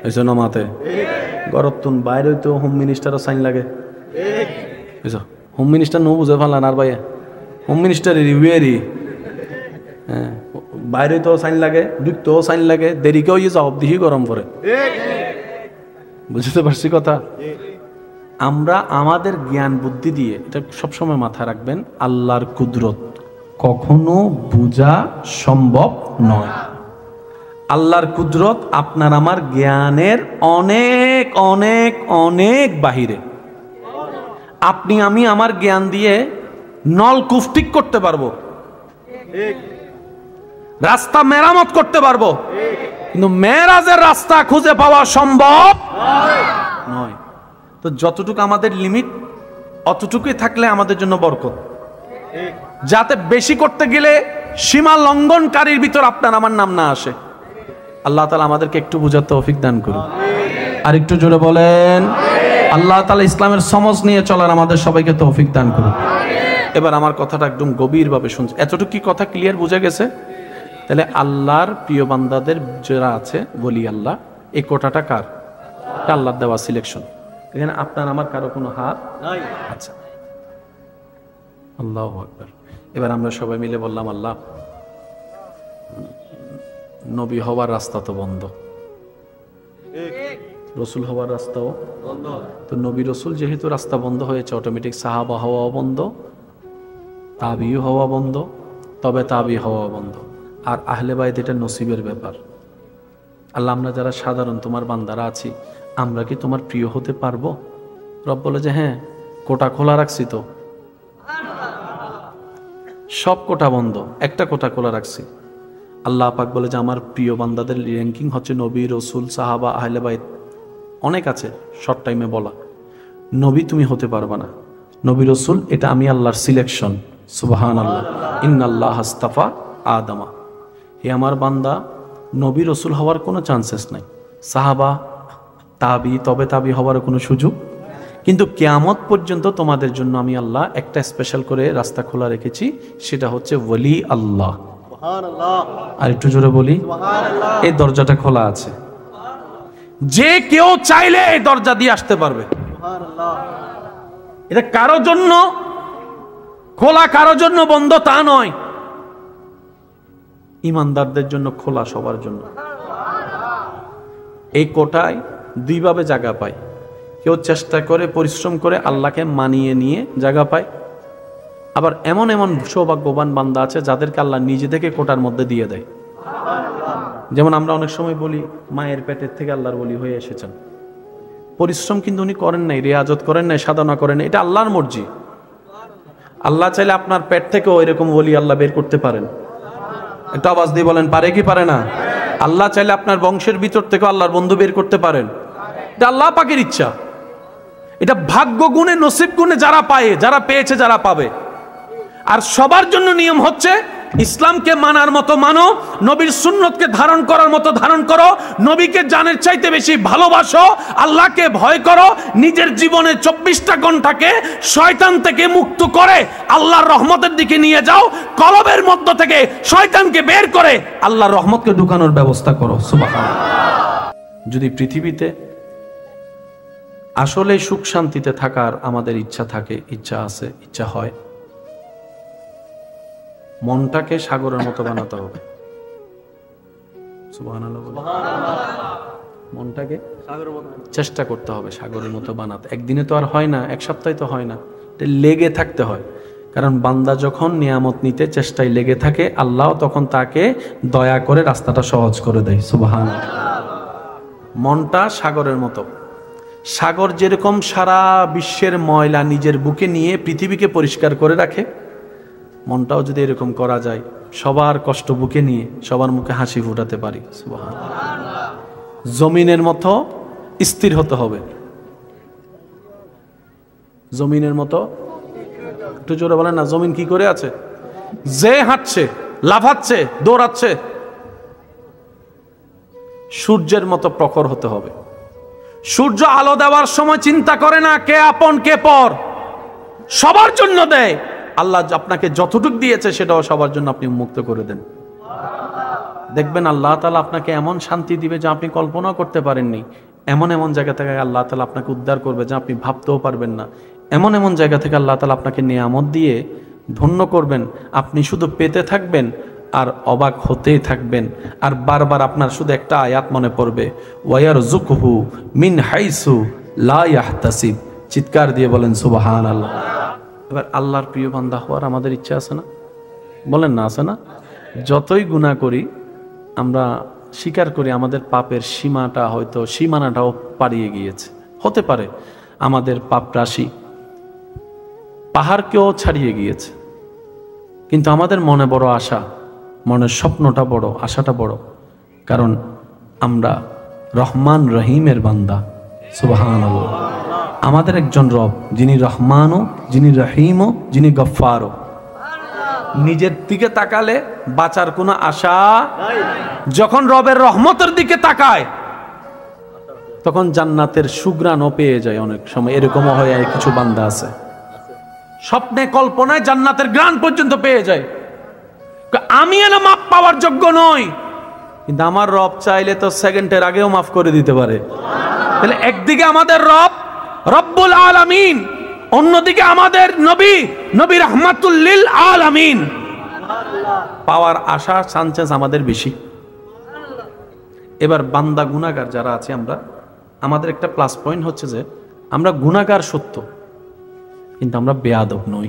Speaker 1: হয়েছে নমাতে। গরতুন বাইরে তো হোম মিনিস্টারও সাইন লাগে, হোম মিনিস্টার নো বুঝে ফেলান আর ভাইয়া, হোম মিনিস্টারের রিভিউয়েরই হ্যাঁ, বাইরে তো সাইন লাগে, ঢুকতেও সাইন লাগে, দেরিকেও ইয়ে জবাব দিহি গরম করে। বুঝতে পারছি কথা? আমরা আমাদের জ্ঞান বুদ্ধি দিয়ে, এটা সবসময় মাথায় রাখবেন, আল্লাহর কুদরত কখনো বোঝা সম্ভব নয়। আল্লাহর কুদরত আপনার আমার জ্ঞানের অনেক অনেক অনেক বাহিরে। আপনি আমি আমার জ্ঞান দিয়ে নলকূপ ঠিক করতে পারবো, রাস্তা মেরামত করতে পারবো, কিন্তু মেরাজের রাস্তা খুঁজে পাওয়া সম্ভব নয়। তো যতটুকু আমাদের লিমিট অতটুকুই থাকলে আমাদের জন্য বরকত। যাতে বেশি করতে গেলে সীমা লঙ্ঘনকারীর ভিতর আপনার আমার নাম না আসে। আল্লাহ তাআলা আমাদেরকে একটু বোঝার তৌফিক দান করুন। আর একটু জোরে বলেন আল্লাহ তাআলা ইসলামের সমঝ নিয়ে চলার আমাদের সবাইকে তৌফিক দান করুন। এবার আমার কথাটা একদম গভীরভাবে শুনছি। এতটুকু কি কথা ক্লিয়ার বোঝা গেছে? তাহলে আল্লাহর প্রিয় বান্দাদের যারা আছে বলি আল্লাহ, এই কোটাটা কার? আল্লাহর দেওয়া সিলেকশন। এখানে আপনার আমার কারো কোনো হাত নাই। আচ্ছা, আল্লাহু আকবার। এবার আমরা সবাই মিলে বললাম, আল্লাহ নবী হওয়ার রাস্তা তো বন্ধ, রসুল হওয়ার রাস্তাও বন্ধ। তো নবী রসুল যেহেতু রাস্তা বন্ধ হয়েছে, অটোমেটিক সাহাবা হওয়া বন্ধ, তাবি হওয়া বন্ধ, তবে তাবি হওয়া বন্ধ। আর আহলে বাইত এটা নসিবের ব্যাপার। আল্লাহ আমরা যারা সাধারণ তোমার বান্দারা আছি, আমরা কি তোমার প্রিয় হতে পারবো? রব বলে যে হ্যাঁ, কোটা খোলা রাখছি তো, সব কোটা বন্ধ, একটা কোটা খোলা রাখছি। আল্লাহ পাক বলে যে আমার প্রিয় বান্দাদের র্যাঙ্কিং হচ্ছে নবী, রসুল, সাহাবা, আহলে বাইত, অনেক আছে, শর্ট টাইমে বলা। নবী তুমি হতে পারবা না, নবী রসুল এটা আমি আল্লাহর সিলেকশন। সুবহানাল্লাহ, ইন্নাল্লাহ আস্তাফা আদমা। হে আমার বান্দা, নবী রসুল হওয়ার কোনো চান্সেস নাই, সাহাবা, তাবি, তবে তাবি হওয়ার কোনো সুযোগ। কিন্তু কিয়ামত পর্যন্ত তোমাদের জন্য আমি আল্লাহ একটা স্পেশাল করে রাস্তা খোলা রেখেছি, সেটা হচ্ছে ওলি আল্লাহ। আর একটু জোরে বলি, এই দরজাটা খোলা আছে, যে কেউ চাইলে এই দরজা দিয়ে আসতে পারবে। এটা কারো জন্য খোলা, কারো জন্য বন্ধ তা নয়, ইমানদারদের জন্য খোলা, সবার জন্য। এই কোটায় দুইভাবে জায়গা পায়, কেউ চেষ্টা করে পরিশ্রম করে আল্লাহকে মানিয়ে নিয়ে জায়গা পায়, আবার এমন এমন সৌভাগ্যবান বান্দা আছে যাদেরকে আল্লাহ নিজে থেকে কোটার মধ্যে দিয়ে দেয়। যেমন আমরা অনেক সময় বলি মায়ের পেটের থেকে আল্লাহর ওলি হয়ে এসেছেন, পরিশ্রম কিন্তু উনি করেন নাই, রিয়াজত করেন নাই, সাধনা করেন নাই, এটা আল্লাহর মর্জি। আল্লাহ চাইলে আপনার পেট থেকেও এরকম ওলি আল্লাহ বের করতে পারেন। একটু আওয়াজ দিয়ে বলেন, পারে কি পারে না? আল্লাহ চাইলে আপনার বংশের ভিতর থেকে আল্লাহর বন্ধু বের করতে পারেন, এটা আল্লাহ পাকের ইচ্ছা। এটা ভাগ্য গুণে, নসিব গুণে যারা পায়, যারা পেয়েছে, যারা পাবে। আর সবার জন্য নিয়ম হচ্ছে ইসলামকে মানার মতো মানো, নবীর সুন্নতকে ধারণ করার মতো ধারণ করো, নবীকে জানের চাইতে বেশি ভালোবাসো, আল্লাহকে ভয় করো, নিজের জীবনে 24টা ঘন্টাকে শয়তান থেকে মুক্ত করে আল্লাহর রহমতের দিকে নিয়ে যাও, কলবের মধ্য থেকে শয়তানকে বের করে আল্লাহর রহমতকে ঢুকানোর ব্যবস্থা করো। সুবহানাল্লাহ। যদি পৃথিবীতে আসলে সুখ শান্তিতে থাকার আমাদের ইচ্ছা থাকে, ইচ্ছা আছে, ইচ্ছা হয়, মনটাকে সাগরের মতো বানাতে হবে। সুবহানাল্লাহ। মনটাকে চেষ্টা করতে হবে সাগরের মতো বানাতে। একদিনে তো আর হয় না, এক সপ্তাহে তো হয় না, লেগে থাকতে হয়। কারণ বান্দা যখন নিয়ামত নিতে চেষ্টায় লেগে থাকে, আল্লাহ তখন তাকে দয়া করে রাস্তাটা সহজ করে দেয়। সুবহানাল্লাহ। মনটা সাগরের মতো। সাগর যেরকম সারা বিশ্বের ময়লা নিজের বুকে নিয়ে পৃথিবীকে পরিষ্কার করে রাখে, মনটাও যদি এরকম করা যায়, সবার কষ্ট বুকে নিয়ে সবার মুখে হাসি ফুটাতে পারি। সুবহানাল্লাহ। জমিনের মতো স্থির হতে হবে, জমিনের মতো। একটু জোরে বলেন না, জমিন কি করে আছে? যে হাঁটছে, লাফাচ্ছে, দৌড়াচ্ছে, সূর্যের মতো প্রখর হতে হবে। সূর্য আলো দেওয়ার সময় চিন্তা করে না কে আপন কে পর, সবার জন্য দেয়। আল্লাহ আপনাকে যতটুকু দিয়েছে সেটাও সবার জন্য আপনি উন্মুক্ত করে দেন। দেখবেন আল্লাহ তাআলা আপনাকে এমন শান্তি দিবে যা আপনি কল্পনা করতে পারেননি। এমন এমন জায়গা থেকে আল্লাহ তাআলা আপনাকে উদ্ধার করবে যা আপনি ভাবতেও পারবেন না। এমন এমন জায়গা থেকে আল্লাহ তাআলা আপনাকে নিয়ামত দিয়ে ধন্য করবেন, আপনি শুধু পেতে থাকবেন আর অবাক হতেই থাকবেন। আর বারবার আপনার শুধু একটা আয়াত মনে পড়বে, ওয়ায়ারযুকহু মিন হাইসু লা ইয়াহতাসিব। চিৎকার দিয়ে বলেন সুবহানাল্লাহ। এবার আল্লাহর প্রিয় বান্দা হওয়ার আমাদের ইচ্ছা আছে না? বলেন না, আছে না? যতই গুনাহ করি আমরা স্বীকার করি আমাদের পাপের সীমাটা, হয়তো সীমানাটাও পাড়িয়ে গিয়েছে। হতে পারে আমাদের পাপ রাশি পাহাড়কেও ছাড়িয়ে গিয়েছে, কিন্তু আমাদের মনে বড় আশা, মনের স্বপ্নটা বড়, আশাটা বড়, কারণ আমরা রহমান রহিমের বান্দা। সুবহানাল্লাহ। আমাদের একজন রব, যিনি রহমানও, যিনি রহিমও, যিনি গফফারও। নিজের দিকে তাকালে বাঁচার কোনো আশা, যখন রবের রহমতের দিকে তাকায় তখন জান্নাতের সুঘ্রাণও পেয়ে যায়। অনেক সময় এরকমও হয়, কিছু বান্দা আছে স্বপ্নে কল্পনায় জান্নাতের ঘ্রাণ পর্যন্ত পেয়ে যায়। আমি এনে মাপ পাওয়ার যোগ্য নই, কিন্তু আমার রব চাইলে তো সেকেন্ডের আগেও মাফ করে দিতে পারে। তাহলে একদিকে আমাদের রব রব্বুল আলামিন, অন্যদিকে আমাদের নবী, নবী রাহমাতুল লিল আলামিন। পাওয়ার আশা, চান্সেস আমাদের বেশি। এবার বান্দা গুনাহগার যারা আছে আমরা, আমাদের একটা প্লাস পয়েন্ট হচ্ছে যে আমরা গুনাহগার সত্য, কিন্তু আমরা বেয়াদব নই।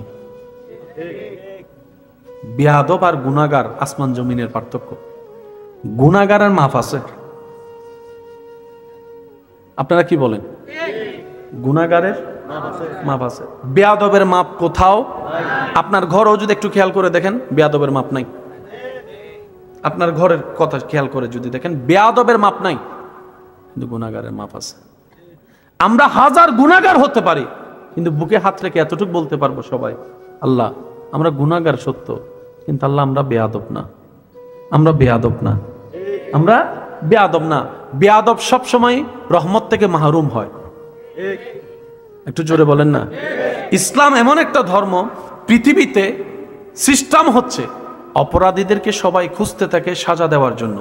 Speaker 1: বেয়াদব আর গুনাহগার আসমান জমিনের পার্থক্য। গুনাহগার আর মাফ আছে। আপনারা কি বলেন? গুনাহগারের মাপ আছে, বেয়াদবের মাপ কোথাও। আপনার ঘরও যদি একটু খেয়াল করে দেখেন, বেয়াদবের মাপ নাই। আপনার ঘরের কথা খেয়াল করে যদি দেখেন, বেয়াদবের মাপ নাই, কিন্তু গুনাহগারের মাপ আছে। আমরা হাজার গুনাহগার হতে পারি, কিন্তু বুকে হাত রেখে এতটুকু বলতে পারবো সবাই, আল্লাহ আমরা গুনাহগার সত্য, কিন্তু আল্লাহ আমরা বেয়াদব না, আমরা বেয়াদব না, আমরা বেয়াদব না। বেয়াদব সবসময় রহমত থেকে মাহরুম হয়। একটু জোরে বলেন না। ইসলাম এমন একটা ধর্ম, পৃথিবীতে সিস্টেম হচ্ছে অপরাধীদেরকে সবাই খুঁজতে থাকে সাজা দেওয়ার জন্য,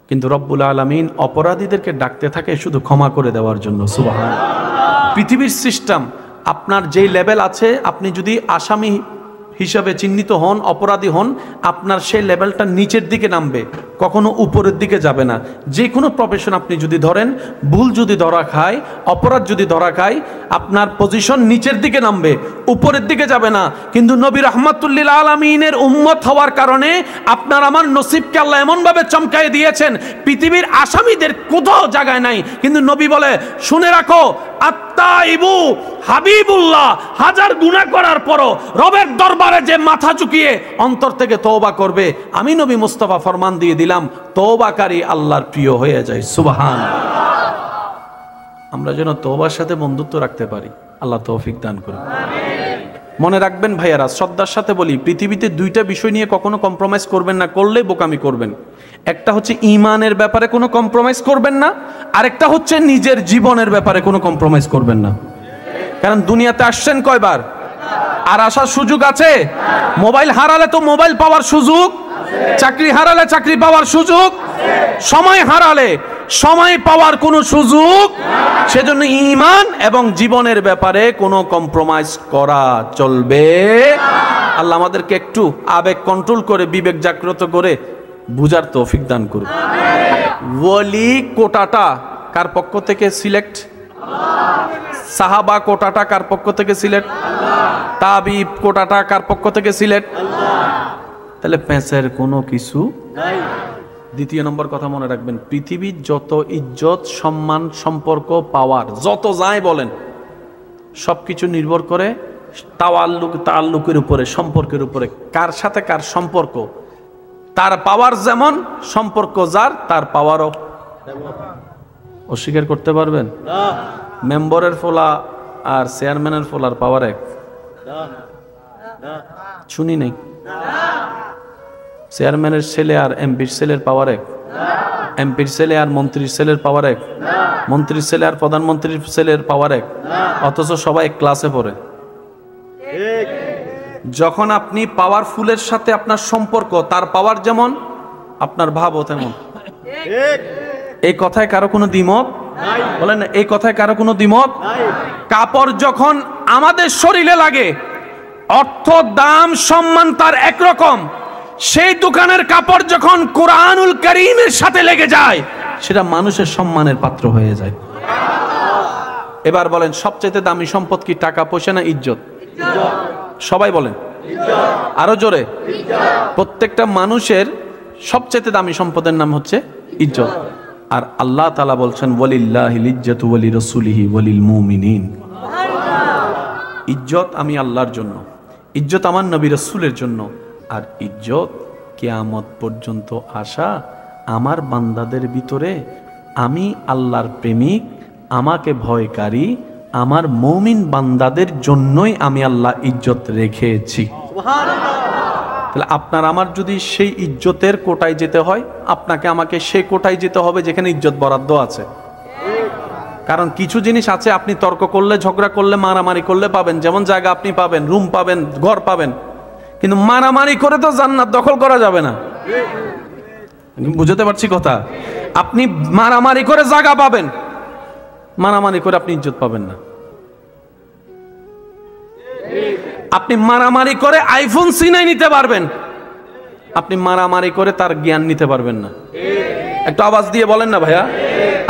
Speaker 1: কিন্তু রব্বুল আলামিন অপরাধীদেরকে ডাকতে থাকে শুধু ক্ষমা করে দেওয়ার জন্য। সুবহানাল্লাহ। পৃথিবীর সিস্টেম, আপনার যেই লেভেল আছে, আপনি যদি আসামি হিসাবে চিহ্নিত হন, অপরাধী হন, আপনার সেই লেভেলটা নিচের দিকে নামবে, কখনো উপরের দিকে যাবে না। যে কোনো প্রফেশন আপনি যদি ধরেন, ভুল যদি ধরা খায়, অপরাধ যদি ধরা খায়, আপনার পজিশন নিচের দিকে নামবে, উপরের দিকে যাবে না। কিন্তু নবী রাহমাতুল্লিল আলামিনের উম্মত হওয়ার কারণে আপনার আমার নসিবকে আল্লাহ এমনভাবে চমকায় দিয়েছেন, পৃথিবীর আসামিদের কোথাও জায়গায় নাই। কিন্তু নবী বলে, শুনে রাখো, আত্তাইবু হাবিবুল্লাহ, হাজার গুনাহ করার পরও রবের দরবারে যে মাথা ঝুঁকিয়ে অন্তর থেকে তওবা করবে, আমি নবী মুস্তাফা ফরমান দিয়ে দিলাম, তওবাকারী আল্লাহর প্রিয় হয়ে যায়। সুবহানাল্লাহ। আমরা যেন তওবার সাথে বন্ধুত্ব রাখতে পারি, আল্লাহ তৌফিক দান করুন। মনে রাখবেন ভাইয়ারা, শ্রদ্ধার সাথে বলি, পৃথিবীতে দুইটা বিষয় নিয়ে কখনো কম্প্রোমাইজ করবেন না, করলে বোকামি করবেন। একটা হচ্ছে ঈমানের ব্যাপারে কোনো কম্প্রোমাইজ করবেন না, আরেকটা হচ্ছে নিজের জীবনের ব্যাপারে কোনো কম্প্রোমাইজ করবেন না। কারণ দুনিয়াতে আসছেন কয়বার, আর আসার সুযোগ আছে? মোবাইল হারালে তো মোবাইল পাওয়ার সুযোগ, চাকরি হারালে চাকরি পাওয়ার সুযোগ, সময় হারালে সময় পাওয়ার কোনো সুযোগ। সেজন্য ঈমান এবং জীবনের ব্যাপারে কোনো কম্প্রোমাইজ করা চলবে। আল্লাহ আমাদেরকে একটু আবেগ কন্ট্রোল করে, বিবেক জাগ্রত করে বুঝার তৌফিক দান করুন। ওয়ালি কোটাটা কার পক্ষ থেকে সিলেক্ট? সাহাবা কোটাটা কার পক্ষ থেকে সিলেক্ট? তাবিব কোটাটা কার পক্ষ থেকে সিলেক্ট? তাহলে পেঁচের কোনো কিছু নাই। দ্বিতীয় নম্বর কথা মনে রাখবেন, পৃথিবীর যত ইজ্জত, সম্মান, সম্পর্ক, পাওয়ার যত যাই বলেন, সবকিছু নির্ভর করে তাআল্লুকের উপরে, সম্পর্কের উপরে। কার সাথে কার সম্পর্ক, তার পাওয়ার যেমন, সম্পর্ক যার তার পাওয়ারও। অস্বীকার করতে পারবেন? মেম্বারের ফোলা আর চেয়ারম্যানের ফোলার পাওয়ার এক? শুনি নাই। চেয়ারম্যানের ছেলে আর এমপির ছেলের পাওয়ার এক? এমপির ছেলে আর মন্ত্রীর ছেলের পাওয়ার এক? মন্ত্রীর ছেলে আর প্রধানমন্ত্রীর ছেলের পাওয়ার এক? অথচ সবাই এক ক্লাসে পড়ে। যখন আপনি পাওয়ারফুলের সাথে আপনার সম্পর্ক, তার পাওয়ার যেমন আপনার ভাবও তেমন। এই কথায় কারো কোনো দ্বিমত? বলেন না, এই কথায় কারো কোনো দ্বিমত? কাপড় যখন আমাদের শরীরে লাগে, অর্থ, দাম, সম্মান তার একরকম। সেই দোকানের কাপড় যখন কোরআনুল কারীমের সাথে লেগে যায়, সেটা মানুষের সম্মানের পাত্র হয়ে যায়। এবার বলেন, সবচেয়ে দামি সম্পদ কি টাকা পয়সা না ইজ্জত? সবাই বলেন, আরো জোরে। প্রত্যেকটা মানুষের সবচেয়ে দামি সম্পদের নাম হচ্ছে ইজ্জত। আর আল্লাহ তাআলা বলছেন, ওয়ালিল্লাহিল ইজ্জাতু ওয়ালি রাসূলিহি ওয়ালিল মুমিনিন। ইজ্জত আমি আল্লাহর জন্য, ইজ্জত আমার নবী রাসূলের জন্য, আর ইজ্জত কিয়ামত পর্যন্ত আসা আমার বান্দাদের ভিতরে আমি আল্লাহর প্রেমিক, আমাকে ভয়কারী, আমার মুমিন বান্দাদের জন্যই আমি আল্লাহ ইজ্জত রেখেছি। তাহলে আপনার আমার যদি সেই ইজ্জতের কোটায় যেতে হয়, আপনাকে আমাকে সেই কোটায় যেতে হবে যেখানে ইজ্জত বরাদ্দ আছে। কারণ কিছু জিনিস আছে আপনি তর্ক করলে, ঝগড়া করলে, মারামারি করলে পাবেন, যেমন জায়গা আপনি পাবেন, রুম পাবেন, ঘর পাবেন, কিন্তু মারামারি করে তো জান্নাত দখল করা যাবে না। বুঝতে পারছি কথা? আপনি মারামারি করে জায়গা পাবেন, মারামারি করে আপনি ইজ্জত পাবেন না। আপনি মারামারি করে আইফোন সিনাই নিতে পারবেন, আপনি মারামারি করে তার জ্ঞান নিতে পারবেন না। একটু আওয়াজ দিয়ে বলেন না ভাইয়া।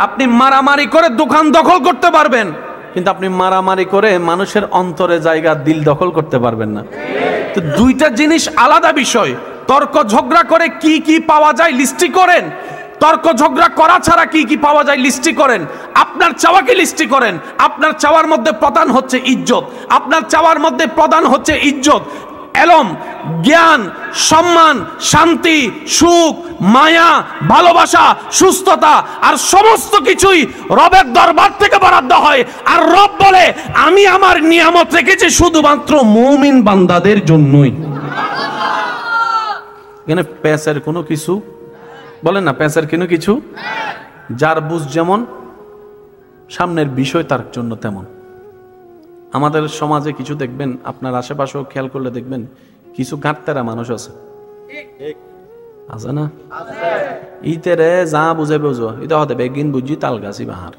Speaker 1: আপনি মারামারি করে দোকান দখল করতে পারবেন, কিন্তু আপনি মারামারি করে মানুষের অন্তরে জায়গা, দিল দখল করতে পারবেন না। তো দুইটা জিনিস আলাদা বিষয়। তর্ক ঝগড়া করে কি কি পাওয়া যায় লিস্টি করেন, তর্ক ঝগড়া করা ছাড়া কি কি পাওয়া যায় লিস্টি করেন, আপনার চাওয়াকে লিস্টি করেন। আপনার চাওয়ার মধ্যে প্রধান হচ্ছে ইজ্জত, আপনার চাওয়ার মধ্যে প্রধান হচ্ছে ইজ্জত, এলম, জ্ঞান, সম্মান, শান্তি, সুখ, মায়া, ভালোবাসা, সুস্থতা, আর সমস্ত কিছুই রবের দরবার থেকে বরাদ্দ হয়। আর রব বলে, আমি আমার নিয়ামত রেখেছি শুধুমাত্র মুমিন বান্দাদের জন্যই। এখানে পেঁচের কোনো কিছু, বলেন না, পেঁচের কোনো কিছু। যার বুঝ যেমন, সামনের বিষয় তার জন্য তেমন। আমাদের সমাজে কিছু দেখবেন, আপনার আশেপাশেও খেয়াল করলে দেখবেন, কিছু গাঁটতেরা মানুষ আছে, আছে না? ইতেরে যা বুঝে বুঝো, এটা হতে বেগিন বুঝি তাল গাছি বাহার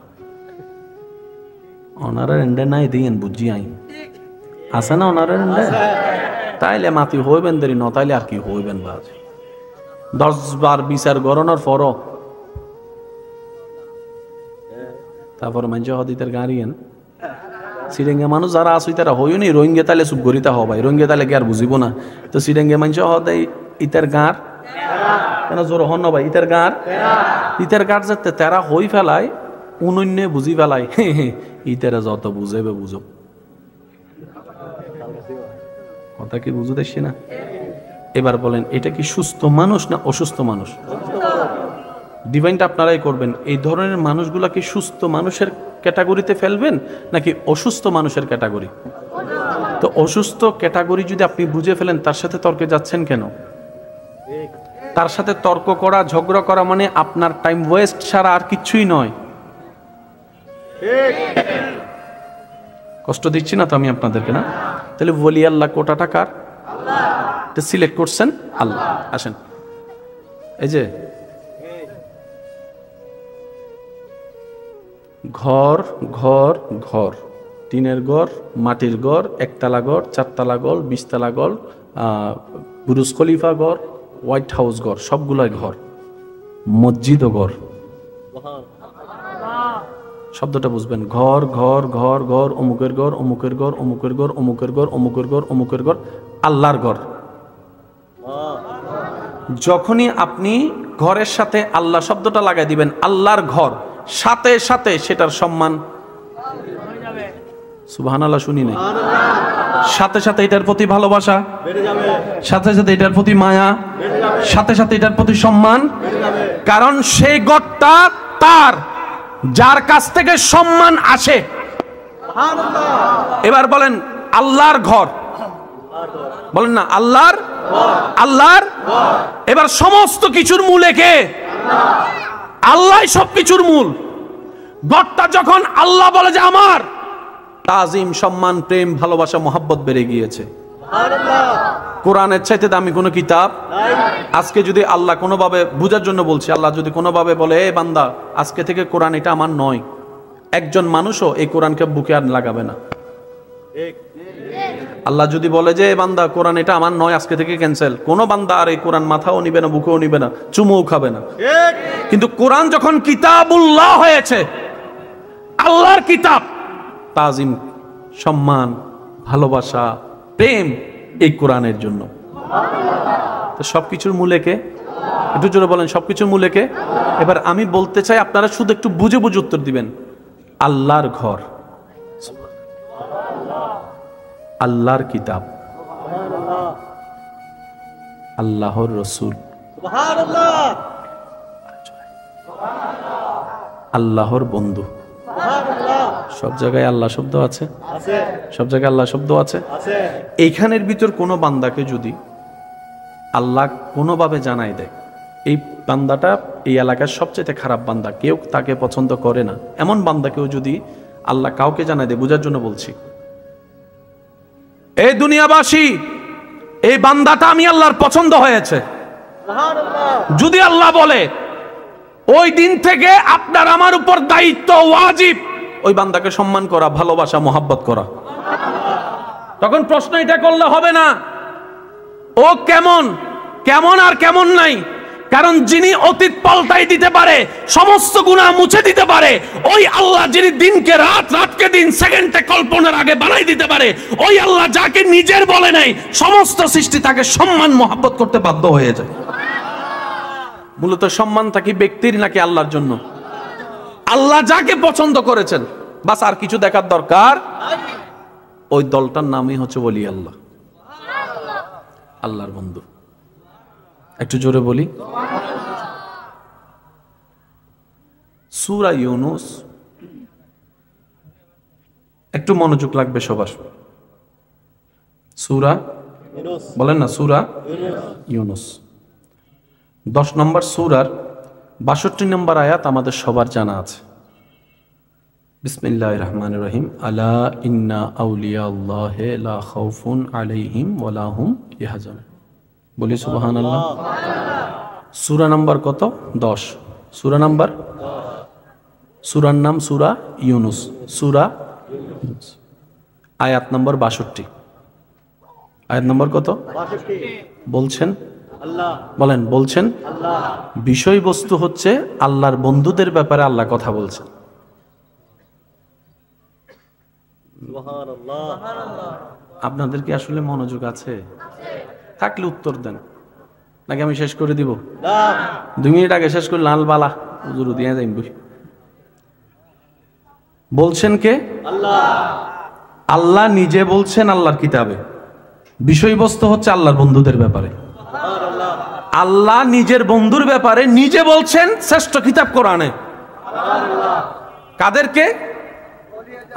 Speaker 1: ওনারা রেন্ডে নাই দিয়েন বুঝি আই, আছে না ওনারা রেন্ডে? তাইলে মাতি হইবেন দেরি ন, তাইলে আর কি হইবেন বাজ 10 বার বিচার গরণের পরও তারপর মানুষ হদিতের গাড়িয়েন সিরেঙ্গে মানুষ যারা আসুই তারা হইও নি রোহিঙ্গে তাইলে চুপ করিতে হ ভাই, রোহিঙ্গে তাইলে কি আর বুঝিব না? তো সিরেঙ্গে মানুষ হদে ইতার গাঁর কেন জোর হন ভাই, ইতার গাঁর যাতে তেরা হই ফেলায় অনন্যে বুঝি ফেলায় ইতারা যত বুঝেবে বুঝো। কথা কি বুঝু দেখছি না? এবার বলেন এটা কি সুস্থ মানুষ না অসুস্থ মানুষ? ডিভাইনটা আপনারাই করবেন। এই ধরনের মানুষগুলা কি সুস্থ মানুষের ক্যাটাগরিতে ফেলবেন নাকি অসুস্থ মানুষের ক্যাটাগরি? তো অসুস্থ ক্যাটাগরি যদি আপনি বুঝে ফেলেন, তার সাথে তর্কে যাচ্ছেন কেন? তার সাথে তর্ক করা, ঝগড়া করা মানে আপনার টাইম ওয়েস্ট ছাড়া আর কিচ্ছুই নয়। কষ্ট দিচ্ছি না তো আমি আপনাদেরকে? না, তাহলে বলি আল্লাহ কোটা টাকার সিলেক্ট করছেন আল্লাহ। আসেন, এই যে ঘর ঘর ঘর, টিনের ঘর, মাটির ঘর, একতলা ঘর, 4 তলা ঘর, 20 তলা ঘর, বুরুজ খলিফা ঘর, হোয়াইট হাউস ঘর, সবগুলাই ঘর। মসজিদ ও ঘর, শব্দটা বুঝবেন। ঘর ঘর ঘর ঘর, অমুকের ঘর, অমুকের ঘর, অমুকের ঘর, অমুকের ঘর, অমুকের ঘর, অমুকের ঘর, আল্লাহর ঘর। যখনই আপনি ঘরের সাথে আল্লাহ শব্দটা লাগাই দিবেন, আল্লাহর ঘর, সাথে সাথে সেটার সম্মান, সুবহানাল্লাহ শুনি নাই, সাথে সাথে এটার প্রতি ভালোবাসা, সাথে সাথে এটার প্রতি মায়া, সাথে সাথে এটার প্রতি সম্মান। কারণ সেই ঘরটা তার, যার কাছ থেকে সম্মান আসে। এবার বলেন আল্লাহর ঘর, বলেন না আল্লাহর, আল্লাহর। এবার সমস্ত কিছুর মূলে কে? আল্লাহ সবকিছুর মূল। ঘরটা যখন আল্লাহ বলে যে আমার, তাজিম, সম্মান, প্রেম, ভালোবাসা, মোহাব্বত বেড়ে গিয়েছে। কোরআনের চাইতে দামি কোনো কিতাব আজকে যদি আল্লাহ কোনোভাবে বুঝার জন্য বলছি, আল্লাহ যদি কোনোভাবে বলে এ বান্দা আজকে থেকে কোরআন এটা আমার নয়, একজন মানুষও এই কোরআনকে বুকে আর লাগাবে না। আল্লাহ যদি বলে যে বান্দা কোরআন এটা আমার নয়, আজকে থেকে ক্যান্সেল, কোনো বান্দা আর এই কোরআন মাথাও নিবে না, বুকেও নিবে না, চুমুও খাবে না। কিন্তু কোরআন যখন কিতাবুল্লাহ হয়েছে, আল্লাহর কিতাব, তাজিম, সম্মান, ভালোবাসা, প্রেম এই কোরআনের জন্য। তো সবকিছুর মূলে কে? একটু জোরে বলেন, সবকিছুর মূলে কে? এবার আমি বলতে চাই আপনারা শুধু একটু বুঝে বুঝে উত্তর দিবেন। আল্লাহর ঘর, আল্লাহর কিতাব, আল্লাহর রসুল, আল্লাহর বন্ধু। সব জায়গায় আল্লাহ শব্দ আছে, সব জায়গায় আল্লাহ শব্দ আছে। এইখানের ভিতর কোনো বান্দাকে যদি আল্লাহ কোনোভাবে জানাই দেয় এই বান্দাটা এই এলাকার সবচেয়ে খারাপ বান্দা, কেউ তাকে পছন্দ করে না, এমন বান্দাকেও যদি আল্লাহ কাউকে জানাই দেয়, বোঝার জন্য বলছি, এই দুনিয়াবাসী এই বান্দাটা আমি আল্লাহর পছন্দ হয়েছে, যদি আল্লাহ বলে ওই দিন থেকে আপনার আমার উপর দায়িত্ব, ওয়াজিব ওই বান্দাকে সম্মান করা, ভালোবাসা, মোহাব্বত করা। তখন প্রশ্ন এটা করলে হবে না ও কেমন কেমন আর কেমন নাই, কারণ যিনি অতীত পাল্টাই দিতে পারে, সমস্ত গুনাহ মুছে দিতে পারে, ওই আল্লাহ যিনি দিনকে রাত, রাতকে দিন, সেকেন্ডে কল্পনার আগে বানাই দিতে পারে, ওই আল্লাহ যাকে নিজের বলে নাই, সমস্ত সৃষ্টি তাকে সম্মান মোহাব্বত করতে বাধ্য হয়ে যায়। মূলত সম্মানটা কি ব্যক্তির নাকি আল্লাহর জন্য? আল্লাহ যাকে পছন্দ করেছেন, বাস আর কিছু দেখার দরকার। ওই দলটার নামই হচ্ছে ওলি আল্লাহ, আল্লাহর বন্ধু। একটু জোরে বলি, সূরা ইউনূস, একটু মনোযোগ লাগবে সবার। সূরা, বলেন না, সূরা ইউনূস 10 নম্বর সূরার 62 নম্বর আয়াত আমাদের সবার জানা আছে। বিসমিল্লাহির রহমানির রহিম। আলা ইন্না আউলিয়া আল্লাহি লা খাউফুন আলাইহিম ওয়া লা হুম ইয়াহজানুন। বলি সুবহানাল্লাহ। সূরা নাম্বার কত? 10। সূরা নাম্বার, সূরার নাম সূরা ইউনুস। সূরা আয়াত নম্বর 62। আয়াত নম্বর কত?
Speaker 2: 62।
Speaker 1: বলছেন
Speaker 2: আল্লাহ,
Speaker 1: বলেন, বলছেন
Speaker 2: আল্লাহ।
Speaker 1: বিষয়বস্তু হচ্ছে আল্লাহর বন্ধুদের ব্যাপারে আল্লাহ কথা বলছেন।
Speaker 2: সুবহানাল্লাহ।
Speaker 1: আপনাদের কি আসলে মনোযোগ আছে? থাকলে উত্তর দেন, নাকি আমি শেষ করে দিব?
Speaker 2: না,
Speaker 1: 2 মিনিট আগে শেষ করে লাল বালা হুজুর দিয়ে যাইব। বলছেন কে?
Speaker 2: আল্লাহ।
Speaker 1: আল্লাহ নিজে বলছেন আল্লাহর কিতাবে। বিষয়বস্তু হচ্ছে আল্লাহর বন্ধুদের ব্যাপারে।
Speaker 2: সুবহানাল্লাহ।
Speaker 1: আল্লাহ নিজের বন্ধুর ব্যাপারে নিজে বলছেন শ্রেষ্ঠ কিতাব কোরআনে।
Speaker 2: সুবহানাল্লাহ।
Speaker 1: কাদেরকে?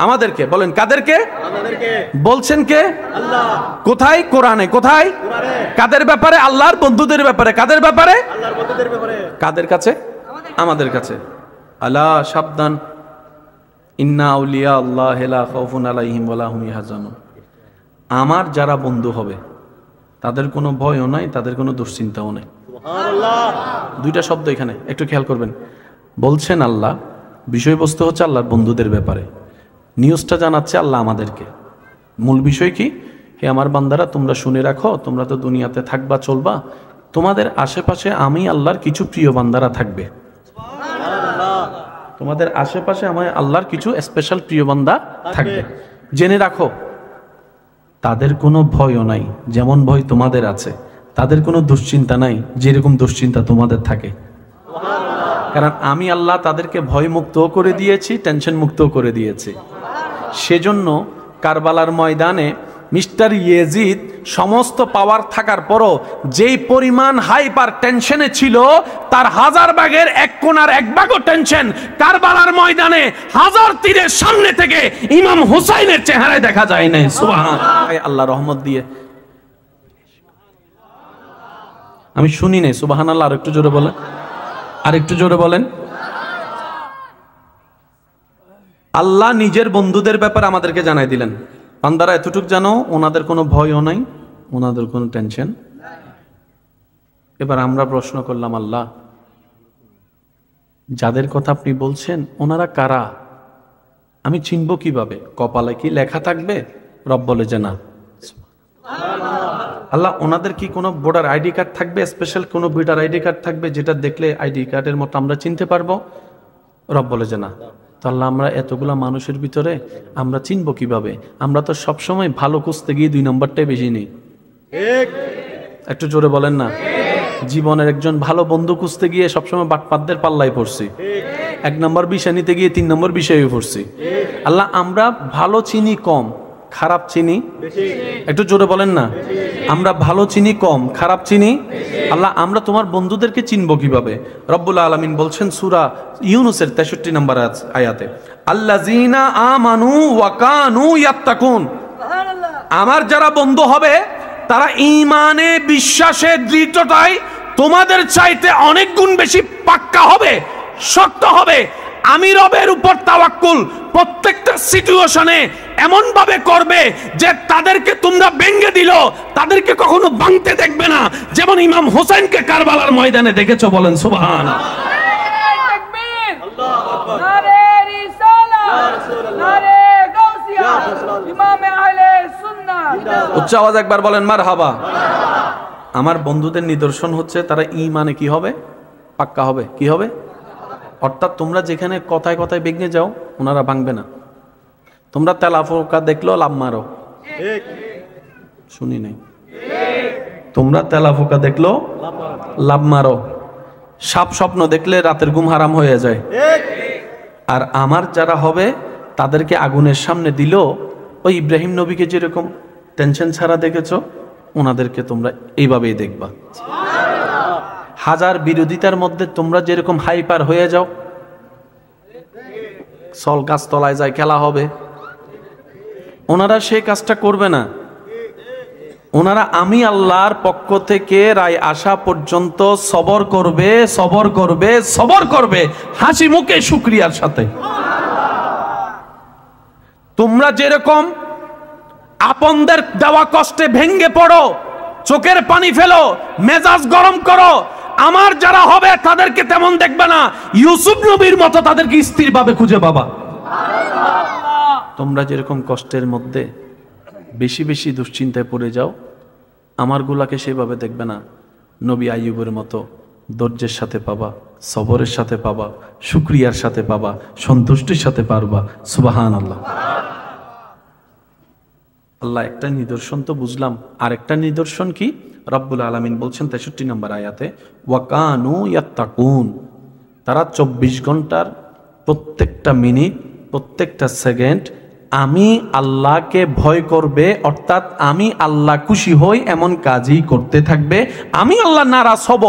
Speaker 1: আমাদেরকে। বলেন কাদেরকে
Speaker 2: আমাদেরকে
Speaker 1: বলছেন? কে?
Speaker 2: আল্লাহ।
Speaker 1: কোথায়? কোরআনে। কোথায়?
Speaker 2: কোরআনে।
Speaker 1: কাদের ব্যাপারে? আল্লাহর বন্ধুদের ব্যাপারে। কাদের ব্যাপারে?
Speaker 2: আল্লাহর বন্ধুদের ব্যাপারে।
Speaker 1: কাদের কাছে? আমাদের কাছে। আলা সাবধান, ইন্না আউলিয়া আল্লাহ লা খাউফুন আলাইহিম ওয়া লা হুম ইয়াহজানুন। আমার যারা বন্ধু হবে তাদের কোনো ভয়ও নাই, তাদের কোনো দুশ্চিন্তাও নাই।
Speaker 2: সুবহানাল্লাহ।
Speaker 1: 2টা শব্দ এখানে একটু খেয়াল করবেন। বলছেন আল্লাহ, বিষয়বস্তু হচ্ছে আল্লাহর বন্ধুদের ব্যাপারে। নিউজটা জানাচ্ছে আল্লাহ আমাদেরকে। মূল বিষয় কি? হে আমার বান্দারা, তোমরা শুনে রাখো, তোমরা তো দুনিয়াতে থাকবা, চলবা, তোমাদের আশেপাশে আমি আল্লাহর কিছু প্রিয় বান্দারা থাকবে। তোমাদের আশেপাশে আমার আল্লাহর কিছু স্পেশাল প্রিয় বান্দা থাকবে। জেনে রাখো, তাদের কোনো ভয়ও নাই যেমন ভয় তোমাদের আছে, তাদের কোনো দুশ্চিন্তা নাই যেরকম দুশ্চিন্তা তোমাদের থাকে। কারণ আমি আল্লাহ তাদেরকে ভয় মুক্তও করে দিয়েছি, টেনশন মুক্তও করে দিয়েছি। সেজন্য কারবালার ময়দানে মিস্টার ইয়েজিদ সমস্ত পাওয়ার থাকার পরও যেই পরিমাণ হাইপার টেনশনে ছিল, তার 1000 ভাগের 1 কোণার 1 ভাগও টেনশন কারবালার ময়দানে 1000 তীরের সামনে থেকে ইমাম হুসাইনের চেহারায় দেখা যায় না। সুবহানাল্লাহ। আল্লাহ রহমত দিয়ে আমি শুনি নাই। সুবহানাল্লাহ। আর একটু জোরে বলেন, আর একটু জোরে বলেন। আল্লাহ নিজের বন্ধুদের ব্যাপারে আমাদেরকে জানাই দিলেন, বান্দারা এতটুক জানো, ওনাদের কোনো ভয়ও নাই, ওনাদের কোনো টেনশন। এবার আমরা প্রশ্ন করলাম, আল্লাহ যাদের কথা আপনি বলছেন ওনারা কারা? আমি চিনব কিভাবে? কপালে কি লেখা থাকবে? রব বলে যে না। আল্লাহ ওনাদের কি কোনো ভোটার আইডি কার্ড থাকবে? স্পেশাল কোনো ভোটার আইডি কার্ড থাকবে যেটা দেখলে আইডি কার্ডের মতো আমরা চিনতে পারবো? রব বলে যে না। তাহলে আমরা এতগুলা মানুষের ভিতরে আমরা চিনব কিভাবে? আমরা তো সবসময় ভালো খুঁজতে গিয়ে 2 নম্বরটাই বেশি নেই। একটু জোরে বলেন না। জীবনের একজন ভালো বন্ধু খুঁজতে গিয়ে সবসময় বাটপাতদের পাল্লায় পড়ছি। 1 নম্বর বিষয় নিতে গিয়ে 3 নম্বর বিষয়ে পড়ছি। আল্লাহ আমরা ভালো চিনি কম, খারাপ চিনি
Speaker 2: বেশি।
Speaker 1: একটু জোরে বলেন না। আমরা ভালো চিনি কম, খারাপ চিনি। আল্লাহ আমরা তোমার বন্ধুদেরকে চিনবো কিভাবে? রব্বুল আলামিন বলছেন সূরা ইউনুসের 63 নম্বর আয়াতে, আল্লাযীনা আমানু ওয়া কানু ইয়াত্তাকুন। আমার যারা বন্ধু হবে তারা ঈমানে, বিশ্বাসে, দৃঢ়তায় তোমাদের চাইতে অনেক গুণ বেশি পাক্কা হবে, শক্ত হবে। আমি রবের উপর তাওয়াক্কুল প্রত্যেকটা সিচুয়েশনে এমন ভাবে করবে যে তাদেরকে তোমরা ভেঙে দিল, তাদেরকে কখনো ভাঙতে দেখবে না, যেমন ইমাম হোসেনকে কারবালার ময়দানে দেখেছো। বলেন সুবহানাল্লাহ। উচ্চ আওয়াজ একবার বলেন মারহাবা। আমার বন্ধুদের নিদর্শন হচ্ছে তারা ঈমানে কি হবে? পাক্কা হবে। কি হবে? অর্থাৎ তোমরা যেখানে কথায় কথায় বেগনে যাও, ওনারা ভাঙবে না। তোমরা তেলাফোকা দেখলো লাভ মারো, শুনি নাই। তোমরা তেলাফোকা দেখলো লাভ মারো, সাপ স্বপ্ন দেখলে রাতের ঘুম হারাম হয়ে যায়। আর আমার যারা হবে তাদেরকে আগুনের সামনে দিল, ওই ইব্রাহিম নবীকে যেরকম টেনশন ছাড়া দেখেছো, ওনাদেরকে তোমরা এইভাবেই দেখবা। 1000 বিরোধিতার মধ্যে তোমরা যেরকম হাইপার হয়ে যাও, সল গাছ তলায় যায় খেলা হবে, ওনারা সেই কাজটা করবে না। ওনারা আমি আল্লাহর পক্ষ থেকে রায় আসা পর্যন্ত সবর করবে, সবর করবে, সবর করবে, হাসি মুখে শুকরিয়ার সাথে। তোমরা যেরকম আপনদের দেওয়া কষ্টে ভেঙ্গে পড়ো, চোখের পানি ফেলো, মেজাজ গরম করো। আমার যারা হবে তাদেরকে তেমন দেখবে না, ইউসুফ নবীর মতো তাদেরকে স্থিরভাবে খুঁজে পাবা। তোমরা যেরকম কষ্টের মধ্যে বেশি বেশি দুশ্চিন্তায় পড়ে যাও, আমারগুলাকে সেভাবে দেখবে না, নবী আইয়ুবের মতো ধৈর্যের সাথে পাবা, সবরের সাথে পাবা, শুকরিয়ার সাথে পাবা, সন্তুষ্টির সাথে পারবা। সুবহানাল্লাহ। আল্লাহ একটা নিদর্শন তো বুঝলাম, আর একটা নিদর্শন কি? রব্বুল আলামিন বলছেন 63 নম্বর আয়াতে, ওয়াকানু ইয়াত্তাকুন, তারা 24 ঘন্টার প্রত্যেকটা মিনিট, প্রত্যেকটা সেকেন্ড আমি আল্লাহকে ভয় করবে, অর্থাৎ আমি আল্লাহ খুশি হই এমন কাজই করতে থাকবে। আমি আল্লাহ নারাজ হব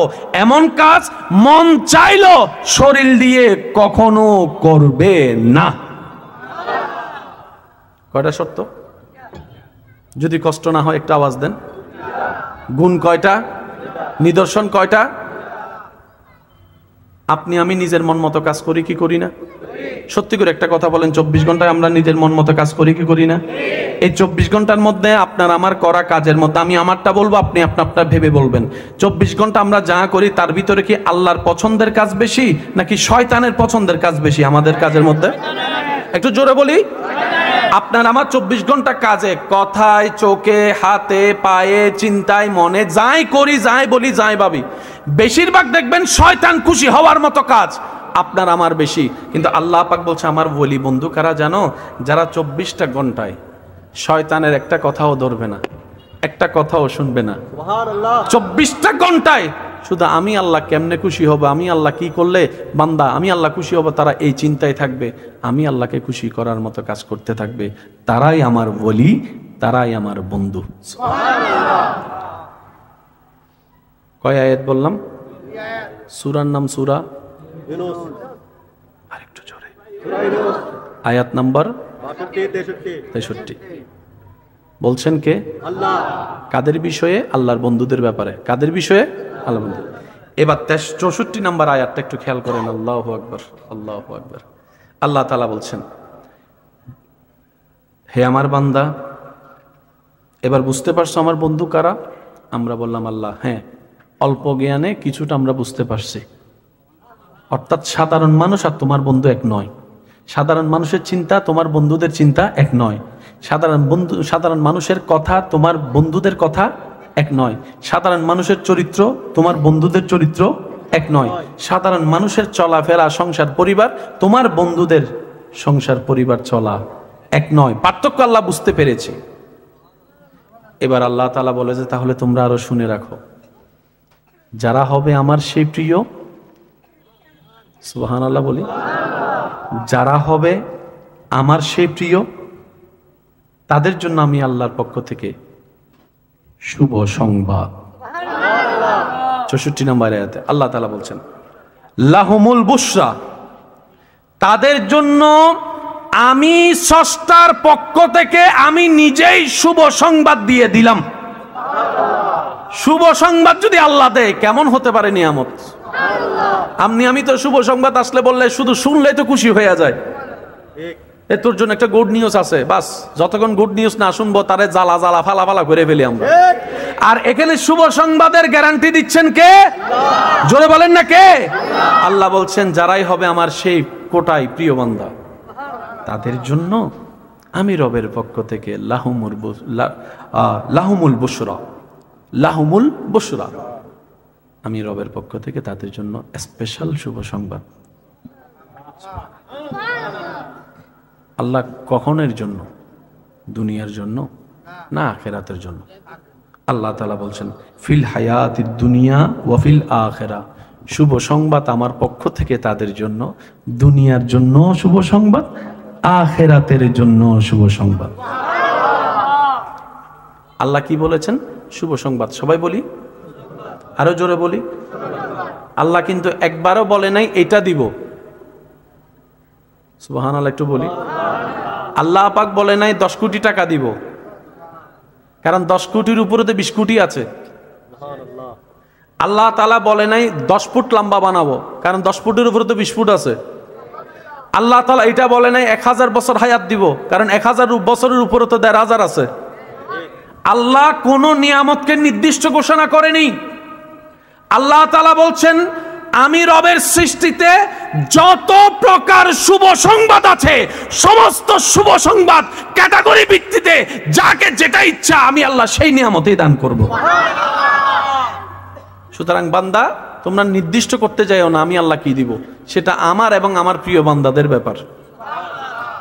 Speaker 1: এমন কাজ মন চাইলো শরীর দিয়ে কখনো করবে না। কয়টা শর্ত? যদি কষ্ট না হয় একটা আওয়াজ দেন। গুণ কয়টা? নিদর্শন কয়টা? আপনি আমি নিজের মন মতো কাজ করি কি করি না? সত্যি করে একটা কথা বলেন, 24 ঘন্টায় আমরা নিজের মন মতো কাজ করি কি করি না? এই 24 ঘন্টার মধ্যে আপনার আমার করা কাজের মধ্যে আমি আমারটা বলবো, আপনি আপনারটা ভেবে বলবেন। 24 ঘন্টা আমরা যা করি তার ভিতরে কি আল্লাহর পছন্দের কাজ বেশি নাকি শয়তানের পছন্দের কাজ বেশি আমাদের কাজের মধ্যে? একটু জোরে বলি। আপনার আমার 24 ঘন্টা কাজে, কথায়, চোখে, হাতে, পায়ে, চিন্তায়, মনে যাই করি, যাই বলি, যাই ভাবি, বেশিরভাগ দেখবেন শয়তান খুশি হওয়ার মতো কাজ আপনার আমার বেশি। কিন্তু আল্লাহ পাক বলছে আমার ওলি বন্ধু কারা জানো? যারা 24টা ঘন্টায় শয়তানের একটা কথাও ধরবে না, একটা কথাও শুনবে না।
Speaker 2: সুবহানাল্লাহ।
Speaker 1: 24টা ঘন্টায় শুধু আমি আল্লাহ কেমনে খুশি হব, আমি আল্লাহ কি করলে বান্দা আমি আল্লাহ খুশি হব, তারা এই চিন্তায় থাকবে, আমি আল্লাহকে খুশি করার মতো কাজ করতে থাকবে। তারাই আমার ওলি, তারাই আমার বন্ধু। কয় আয়াত বললাম? সূরার নাম সূরা
Speaker 2: ইউনূস।
Speaker 1: আরেকটু জোরে।
Speaker 2: সূরা ইউনূস।
Speaker 1: আয়াত নাম্বার
Speaker 2: 62
Speaker 1: 63। বলছেন কে?
Speaker 2: আল্লাহ।
Speaker 1: কাদের বিষয়ে? আল্লাহর বন্ধুদের ব্যাপারে। কাদের বিষয়ে? আল্লাহ বন্ধু। এবার 64 নম্বর আয়াতটা একটু খেয়াল করেন। আল্লাহু আকবার, আল্লাহু আকবার। আল্লাহ তাআলা বলছেন, হে আমার বান্দা, এবার বুঝতে পারছো আমার বন্ধু কারা? আমরা বললাম আল্লাহ। হ্যাঁ, অল্প জ্ঞানে কিছুটা আমরা বুঝতে পারছি। অর্থাৎ সাধারণ মানুষ আর তোমার বন্ধু এক নয়। সাধারণ মানুষের চিন্তা তোমার বন্ধুদের চিন্তা এক নয়। সাধারণ মানুষের কথা তোমার বন্ধুদের কথা এক নয়। সাধারণ মানুষের চরিত্র তোমার বন্ধুদের চরিত্র এক নয়। সাধারণ মানুষের চলাফেরা, সংসার, পরিবার তোমার বন্ধুদের সংসার, পরিবার চলা এক নয়। পার্থক্য আল্লাহ বুঝতে পেরেছে। এবার আল্লাহ তাআলা বলে যে তাহলে তোমরা আরো শুনে রাখো, যারা হবে আমার সেই প্রিয়, সুবহানাল্লাহ বলি, যারা হবে আমার সেই প্রিয় তাদের জন্য আমি আল্লাহর পক্ষ থেকে শুভ সংবাদ। 64 নম্বর আয়াতে আল্লাহ তাআলা বলছেন, লাহুমুল বুশরা, তাদের জন্য আমি স্রষ্টার পক্ষ থেকে আমি নিজেই শুভ সংবাদ দিয়ে দিলাম। শুভ সংবাদ যদি আল্লাহ দেয় কেমন হতে পারে নিয়ামত। আমি তো শুভ সংবাদ আসলে বললে শুধু শুনলেই তো খুশি হয়ে যায়। এ তোর জন্য একটা গুড নিউজ আছে, বাস যতক্ষণ গুড নিউজ না শুনবো তারে জ্বালা জ্বালা ফালা ফালা করে ফেলি আমরা। আর এখানে শুভ সংবাদের গ্যারান্টি দিচ্ছেন কে? জোরে বলেন না কে? আল্লাহ বলছেন যারাই হবে আমার সেই কোটায় প্রিয় বান্দা তাদের জন্য আমি রবের পক্ষ থেকে লাহুমুল বুশরা, লাহুমুল বুশরা, আমি রবের পক্ষ থেকে তাদের জন্য স্পেশাল শুভ সংবাদ। আল্লাহ কখনের জন্য? দুনিয়ার জন্য না আখিরাতের জন্য? আল্লাহ তাআলা বলছেন ফিল হায়াতিদ দুনিয়া ওয়া ফিল আখিরা, শুভ সংবাদ আমার পক্ষ থেকে তাদের জন্য, দুনিয়ার জন্য শুভ সংবাদ, আখিরাতের জন্য শুভ সংবাদ। আল্লাহ কি বলেছেন? শুভ সংবাদ। সবাই বলি, আরো জোরে বলি। আল্লাহ কিন্তু একবারও বলে নাই এটা দিব। সুবহানাল্লাহ, একটু বলি। আল্লাহ পাক বলে নাই 10 কোটি টাকা দিব, কারণ 10 কোটির উপরে তো 20 কোটি আছে। আল্লাহ তাআলা বলে নাই 10 ফুট লম্বা বানাবো, কারণ 10 ফুটের উপরে তো 20 ফুট আছে। আল্লাহ তাআলা এটা বলে নাই 1000 বছর হায়াত দিব, কারণ 1000 বছরের উপরে তো 1500 আছে। আল্লাহ কোন নিয়ামতকে নির্দিষ্ট ঘোষণা করেনি। আল্লাহ তাআলা বলছেন, আমি রবের সৃষ্টিতে যত প্রকার শুভ সংবাদ আছে, সমস্ত শুভ সংবাদ ক্যাটাগরি ভিত্তিতে যাকে যেটা ইচ্ছা আমি আল্লাহ সেই নিয়ামতেই দান করব। সুতরাং বান্দা, তোমরা নির্দিষ্ট করতে যাইও না আমি আল্লাহ কি দিব, সেটা আমার এবং আমার প্রিয় বান্দাদের ব্যাপার।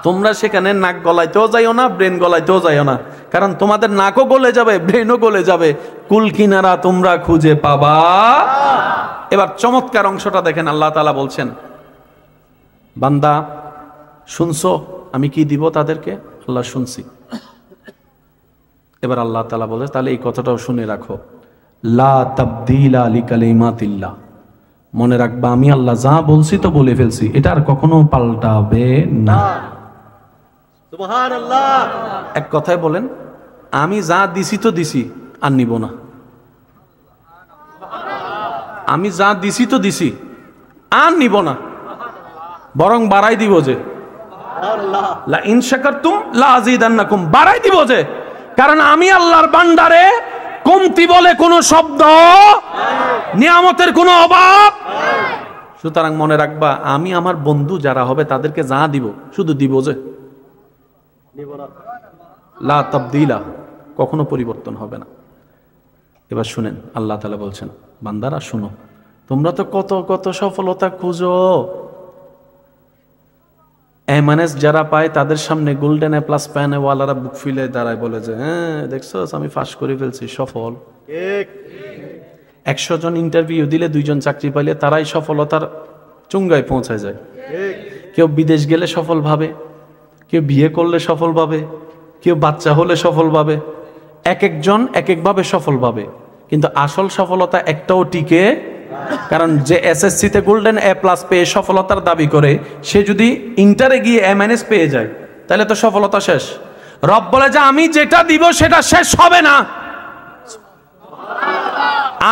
Speaker 1: তোমরা সেখানে নাক গলাইতেও যাইও না, ব্রেন গলাইতেও যাইও না, কারণ তোমাদের নাকও গলে যাবে, ব্রেনও গলে যাবে, কুল কিনারা তোমরা খুঁজে পাবা। এবার চমৎকার অংশটা দেখেন, আল্লাহ তাআলা বলছেন, বান্দা শুনছো আমি কি দিব তাদেরকে? আল্লাহ শুনছি। এবার আল্লাহ তাআলা বলে, তাহলে এই কথাটাও শুনে রাখো, লা তাবদীলা লিকালিমাতিল্লাহ, মনে রাখবা আমি আল্লাহ যা বলছি তো বলে ফেলছি, এটা আর কখনো পাল্টাবে না।
Speaker 2: সুবহানাল্লাহ।
Speaker 1: এক কথায় বলেন, আমি যা দিছি তো দিছি, আর নিব না। আমি যা দিছি তো দিছি, আর নিব না, বরং বাড়াই দিব। যে লা ইন শাকারতুম লা আযীদান্নাকুম, বাড়াই দিব যে, কারণ আমি আল্লাহর ভান্ডারে কমতি বলে কোনো শব্দ, নিয়ামতের কোনো অভাব। সুতরাং মনে রাখবা, আমি আমার বন্ধু যারা হবে তাদেরকে যা দিব শুধু দিব যে, লা তাবদীলা, কখনো পরিবর্তন হবে না। এবার শুনেন, আল্লাহ তাআলা বলছেন, বান্দারা শুনো, তোমরা তো কত কত সফলতা খুঁজো, এমএনএস যারা পায় তাদের সামনে গোল্ডেন এ প্লাস প্যানে ওয়ালারা বুক ফিলে দাঁড়ায়, বলে যে হ্যাঁ দেখছো আমি পাস করে ফেলছি, সফল। 100 জন ইন্টারভিউ দিলে 2 জন চাকরি পাইলে তারাই সফলতার চুঙ্গায় পৌঁছায় যায়। কেউ বিদেশ গেলে সফল ভাবে, কেউ বিয়ে করলে সফল ভাবে, কেউ বাচ্চা হলে সফল ভাবে, এক একজন এক একভাবে সফল ভাবে, কিন্তু আসল সফলতা একটাও টিকে। কারণ যে এসএসসিতে গোল্ডেন এ প্লাস পেয়ে সফলতার দাবি করে, সে যদি ইন্টারে গিয়ে এমএনএস পেয়ে যায় তাহলে তো সফলতা শেষ। রব বলে যে আমি যেটা দিব সেটা শেষ হবে না,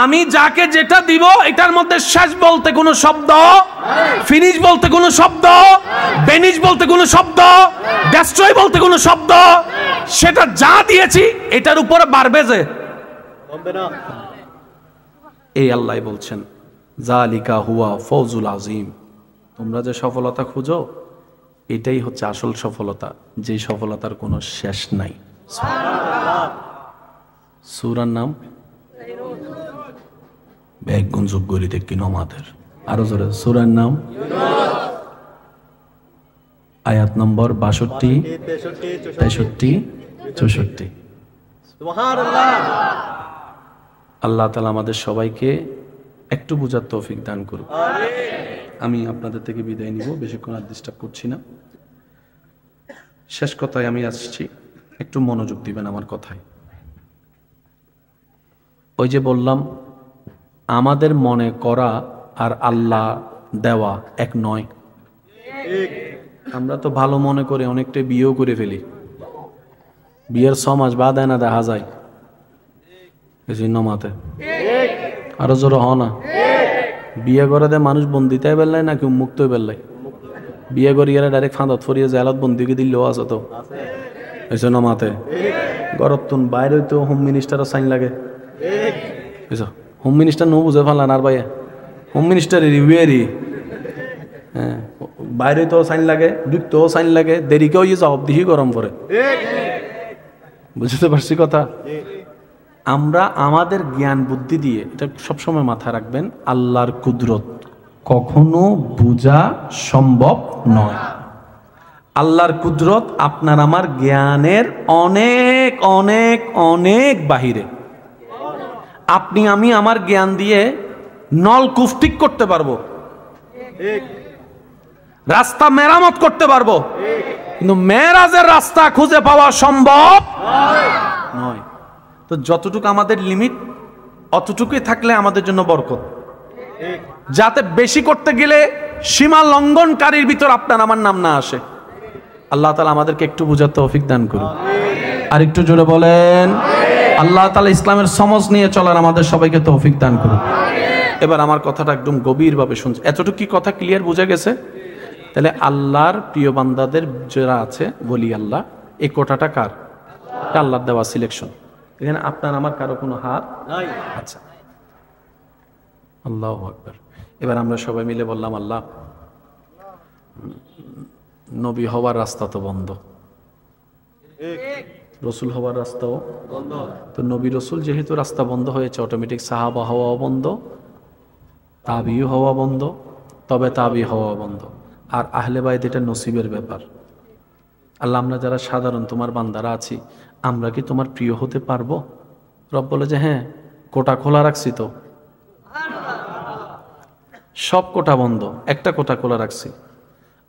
Speaker 1: আমি যাকে যেটা দিব এটার মধ্যে শেষ বলতে কোনো শব্দ, ফিনিশ বলতে কোনো শব্দ, বেনিশ বলতে কোনো শব্দ, ডেস্ট্রয় বলতে কোনো শব্দ, সেটা যা দিয়েছি এটার উপরে বাড়বে যে,
Speaker 2: কমবে না।
Speaker 1: এই আল্লাহ বলছেন, জালিকা হুয়া ফৌজুল আযীম, তোমরা যে সফলতা খুঁজো এটাই হচ্ছে আসল সফলতা, যে সফলতার কোনো শেষ নাই। সূরার নাম বেগুন যোগ্যরি দেখি নমাদের, আরো জোরে, সূরার নাম আয়াত নম্বর 62, 63, 64।
Speaker 2: সুবহানাল্লাহ।
Speaker 1: আল্লাহ তাআলা আমাদের সবাইকে একটু বুঝার তৌফিক দান করুন। আমি আপনাদের থেকে বিদায় নিব, বেশিক্ষণ আর ডিস্টার্ব করছি না। শেষ কথায় আমি আসছি, একটু মনোযোগ দিবেন আমার কথায়। ওই যে বললাম, আমাদের মনে করা আর আল্লাহ দেওয়া এক নয়। আমরা তো ভালো মনে করে অনেকটা বিয়েও করে ফেলি, বিয়ের 6 মাস বাদ না দেখা যায় মাতে, আরো জোর হ না। বিয়ে করে দেয় মানুষ বন্দিতে বেললাই নাকি উন্মুক্ত বেললাই, বিয়ে করি গেলে ডাইরেক্ট ফাঁদত ফরিয়ে জেলত বন্দিকে দিলেও আছে তো হয়েছে না মাতে। গরতুন বাইরে তো হোম মিনিস্টারও সাইন লাগে, হোম মিনিস্টার নো বুঝে ফেলান আর ভাইয়া, হোম মিনিস্টারের রিভিউয়ারি, হ্যাঁ বাইরে তো সাইন লাগে, ঢুকতেও সাইন লাগে, দেরিকেও ইয়ে জবাব দিহি গরম করে। বুঝতে পারছি কথা? আমরা আমাদের জ্ঞান বুদ্ধি দিয়ে, এটা সবসময় মাথায় রাখবেন, আল্লাহর কুদরত কখনো বোঝা সম্ভব নয়। আল্লাহর কুদরত আপনার আমার জ্ঞানের অনেক অনেক অনেক বাহিরে। আপনি আমি আমার জ্ঞান দিয়ে নলকূপ ঠিক করতে পারবো, রাস্তা মেরামত করতে পারবো, কিন্তু মেরাজের রাস্তা খুঁজে পাওয়া সম্ভব নয়। তো যতটুকু আমাদের লিমিট, অতটুকুই থাকলে আমাদের জন্য বরকত। যাতে বেশি করতে গেলে সীমা লঙ্ঘনকারীর ভিতর আপনার আমার নাম না আসে। আল্লাহ তাআলা আমাদেরকে একটু বুঝার তৌফিক দান করুন। আর একটু জোরে বলেন, আল্লাহ তাআলা ইসলামের সমঝ নিয়ে চলার আমাদের সবাইকে তৌফিক দান করুন। এবার আমার কথাটা একদম গভীরভাবে শুনছে, এতটুকু কি কথা ক্লিয়ার বুঝা গেছে? তাহলে আল্লাহর প্রিয় বান্দাদের যারা আছে বলি আল্লাহ, এই কোটাটা কার? আল্লাহর দেওয়া সিলেকশন। এখানে আপনার আমার কারো কোনো হাত
Speaker 2: নাই।
Speaker 1: আচ্ছা, আল্লাহু আকবার। এবার আমরা সবাই মিলে বললাম, আল্লাহ, নবী হওয়ার রাস্তা তো বন্ধ, রসুল হওয়ার রাস্তাও
Speaker 2: বন্ধ।
Speaker 1: তো নবী রসুল যেহেতু রাস্তা বন্ধ হয়েছে, অটোমেটিক সাহাবা হওয়াও বন্ধ, তাবি হওয়া বন্ধ, তবে তাবি হওয়া বন্ধ। আর আহলে বাইত এটা নসিবের ব্যাপার। আল্লাহ, আমরা যারা সাধারণ তোমার বান্দারা আছি, আমরা কি তোমার প্রিয় হতে পারবো? রব বলে যে হ্যাঁ, কোটা খোলা রাখছি তো, সব কোটা বন্ধ, একটা কোটা খোলা রাখছি।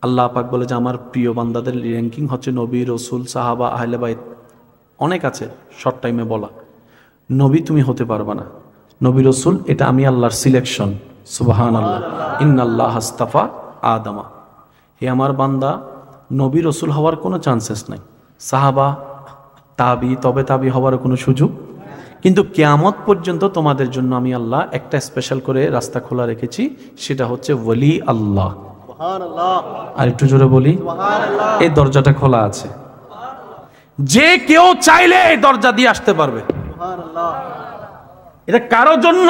Speaker 1: আল্লাহ পাক বলে যে আমার প্রিয় বান্দাদের র্যাঙ্কিং হচ্ছে নবী, রসুল, সাহাবা, আহলে বাইত, অনেক আছে, শর্ট টাইমে বলা। নবী তুমি হতে পারবা না, নবী রসুল এটা আমি আল্লাহর সিলেকশন। সুবহানাল্লাহ, ইন্নাল্লাহ আস্তাফা আদামা। হে আমার বান্দা, নবী রসুল হওয়ার কোনো চান্সেস নাই, সাহাবা, তাবি, তবে তাবি হওয়ার কোনো সুযোগ। কিন্তু কিয়ামত পর্যন্ত তোমাদের জন্য আমি আল্লাহ একটা স্পেশাল করে রাস্তা খোলা রেখেছি, সেটা হচ্ছে ওয়ালি আল্লাহ।
Speaker 2: সুবহানাল্লাহ,
Speaker 1: আর একটু জোরে বলি,
Speaker 2: সুবহানাল্লাহ।
Speaker 1: এই দরজাটা খোলা আছে, যে কেউ চাইলে এই দরজা দিয়ে আসতে পারবে।
Speaker 2: সুবহানাল্লাহ।
Speaker 1: এটা কারো জন্য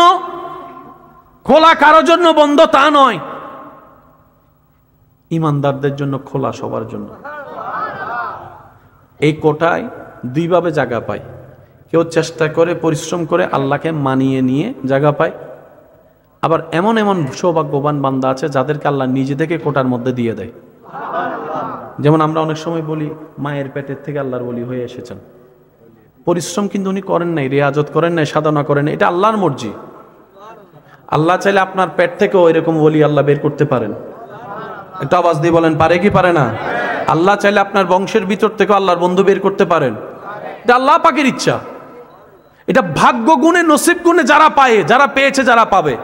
Speaker 1: খোলা, কারো জন্য বন্ধ তা নয়, ইমানদারদের জন্য খোলা, সবার জন্য। এই কোটায় দুইভাবে জায়গা পায়, কেউ চেষ্টা করে পরিশ্রম করে আল্লাহকে মানিয়ে নিয়ে জায়গা পায়, আবার এমন এমন সৌভাগ্যবান বান্দা আছে যাদেরকে আল্লাহ নিজে থেকে কোটার মধ্যে দিয়ে দেয়। যেমন আমরা অনেক সময় বলি, মায়ের পেটের থেকে আল্লাহর ওলি হয়ে এসেছেন, পরিশ্রম কিন্তু উনি করেন নাই, রিয়াজত করেন নাই, সাধনা করেন নাই, এটা আল্লাহর মর্জি। আল্লাহ চাইলে আপনার পেট থেকেও এরকম ওলি আল্লাহ বের করতে পারেন। একটু আওয়াজ দিয়ে বলেন, পারে কি পারে না? আল্লাহ চাইলে আপনার বংশের ভিতর থেকেও আল্লাহর বন্ধু বের করতে পারেন। এটা আল্লাহ পাকের ইচ্ছা, এটা ভাগ্য গুণে, নসিব গুণে যারা পায়, যারা পেয়েছে, যারা পাবে।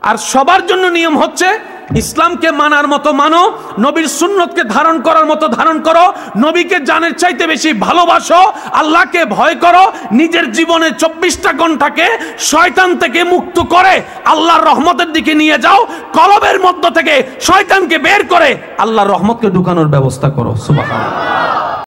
Speaker 1: আর সবার জন্য নিয়ম হচ্ছে ইসলামকে মানার মতো মানো, নবীর সুন্নতকে ধারণ করার মতো ধারণ করো, নবীকে জানের চাইতে বেশি ভালোবাসো, আল্লাহকে ভয় করো, নিজের জীবনে 24টা ঘন্টাকে শয়তান থেকে মুক্ত করে আল্লাহর রহমতের দিকে নিয়ে যাও, কলবের মধ্য থেকে শয়তানকে বের করে আল্লাহর রহমতকে ঢুকানোর ব্যবস্থা করো। সুবহানাল্লাহ।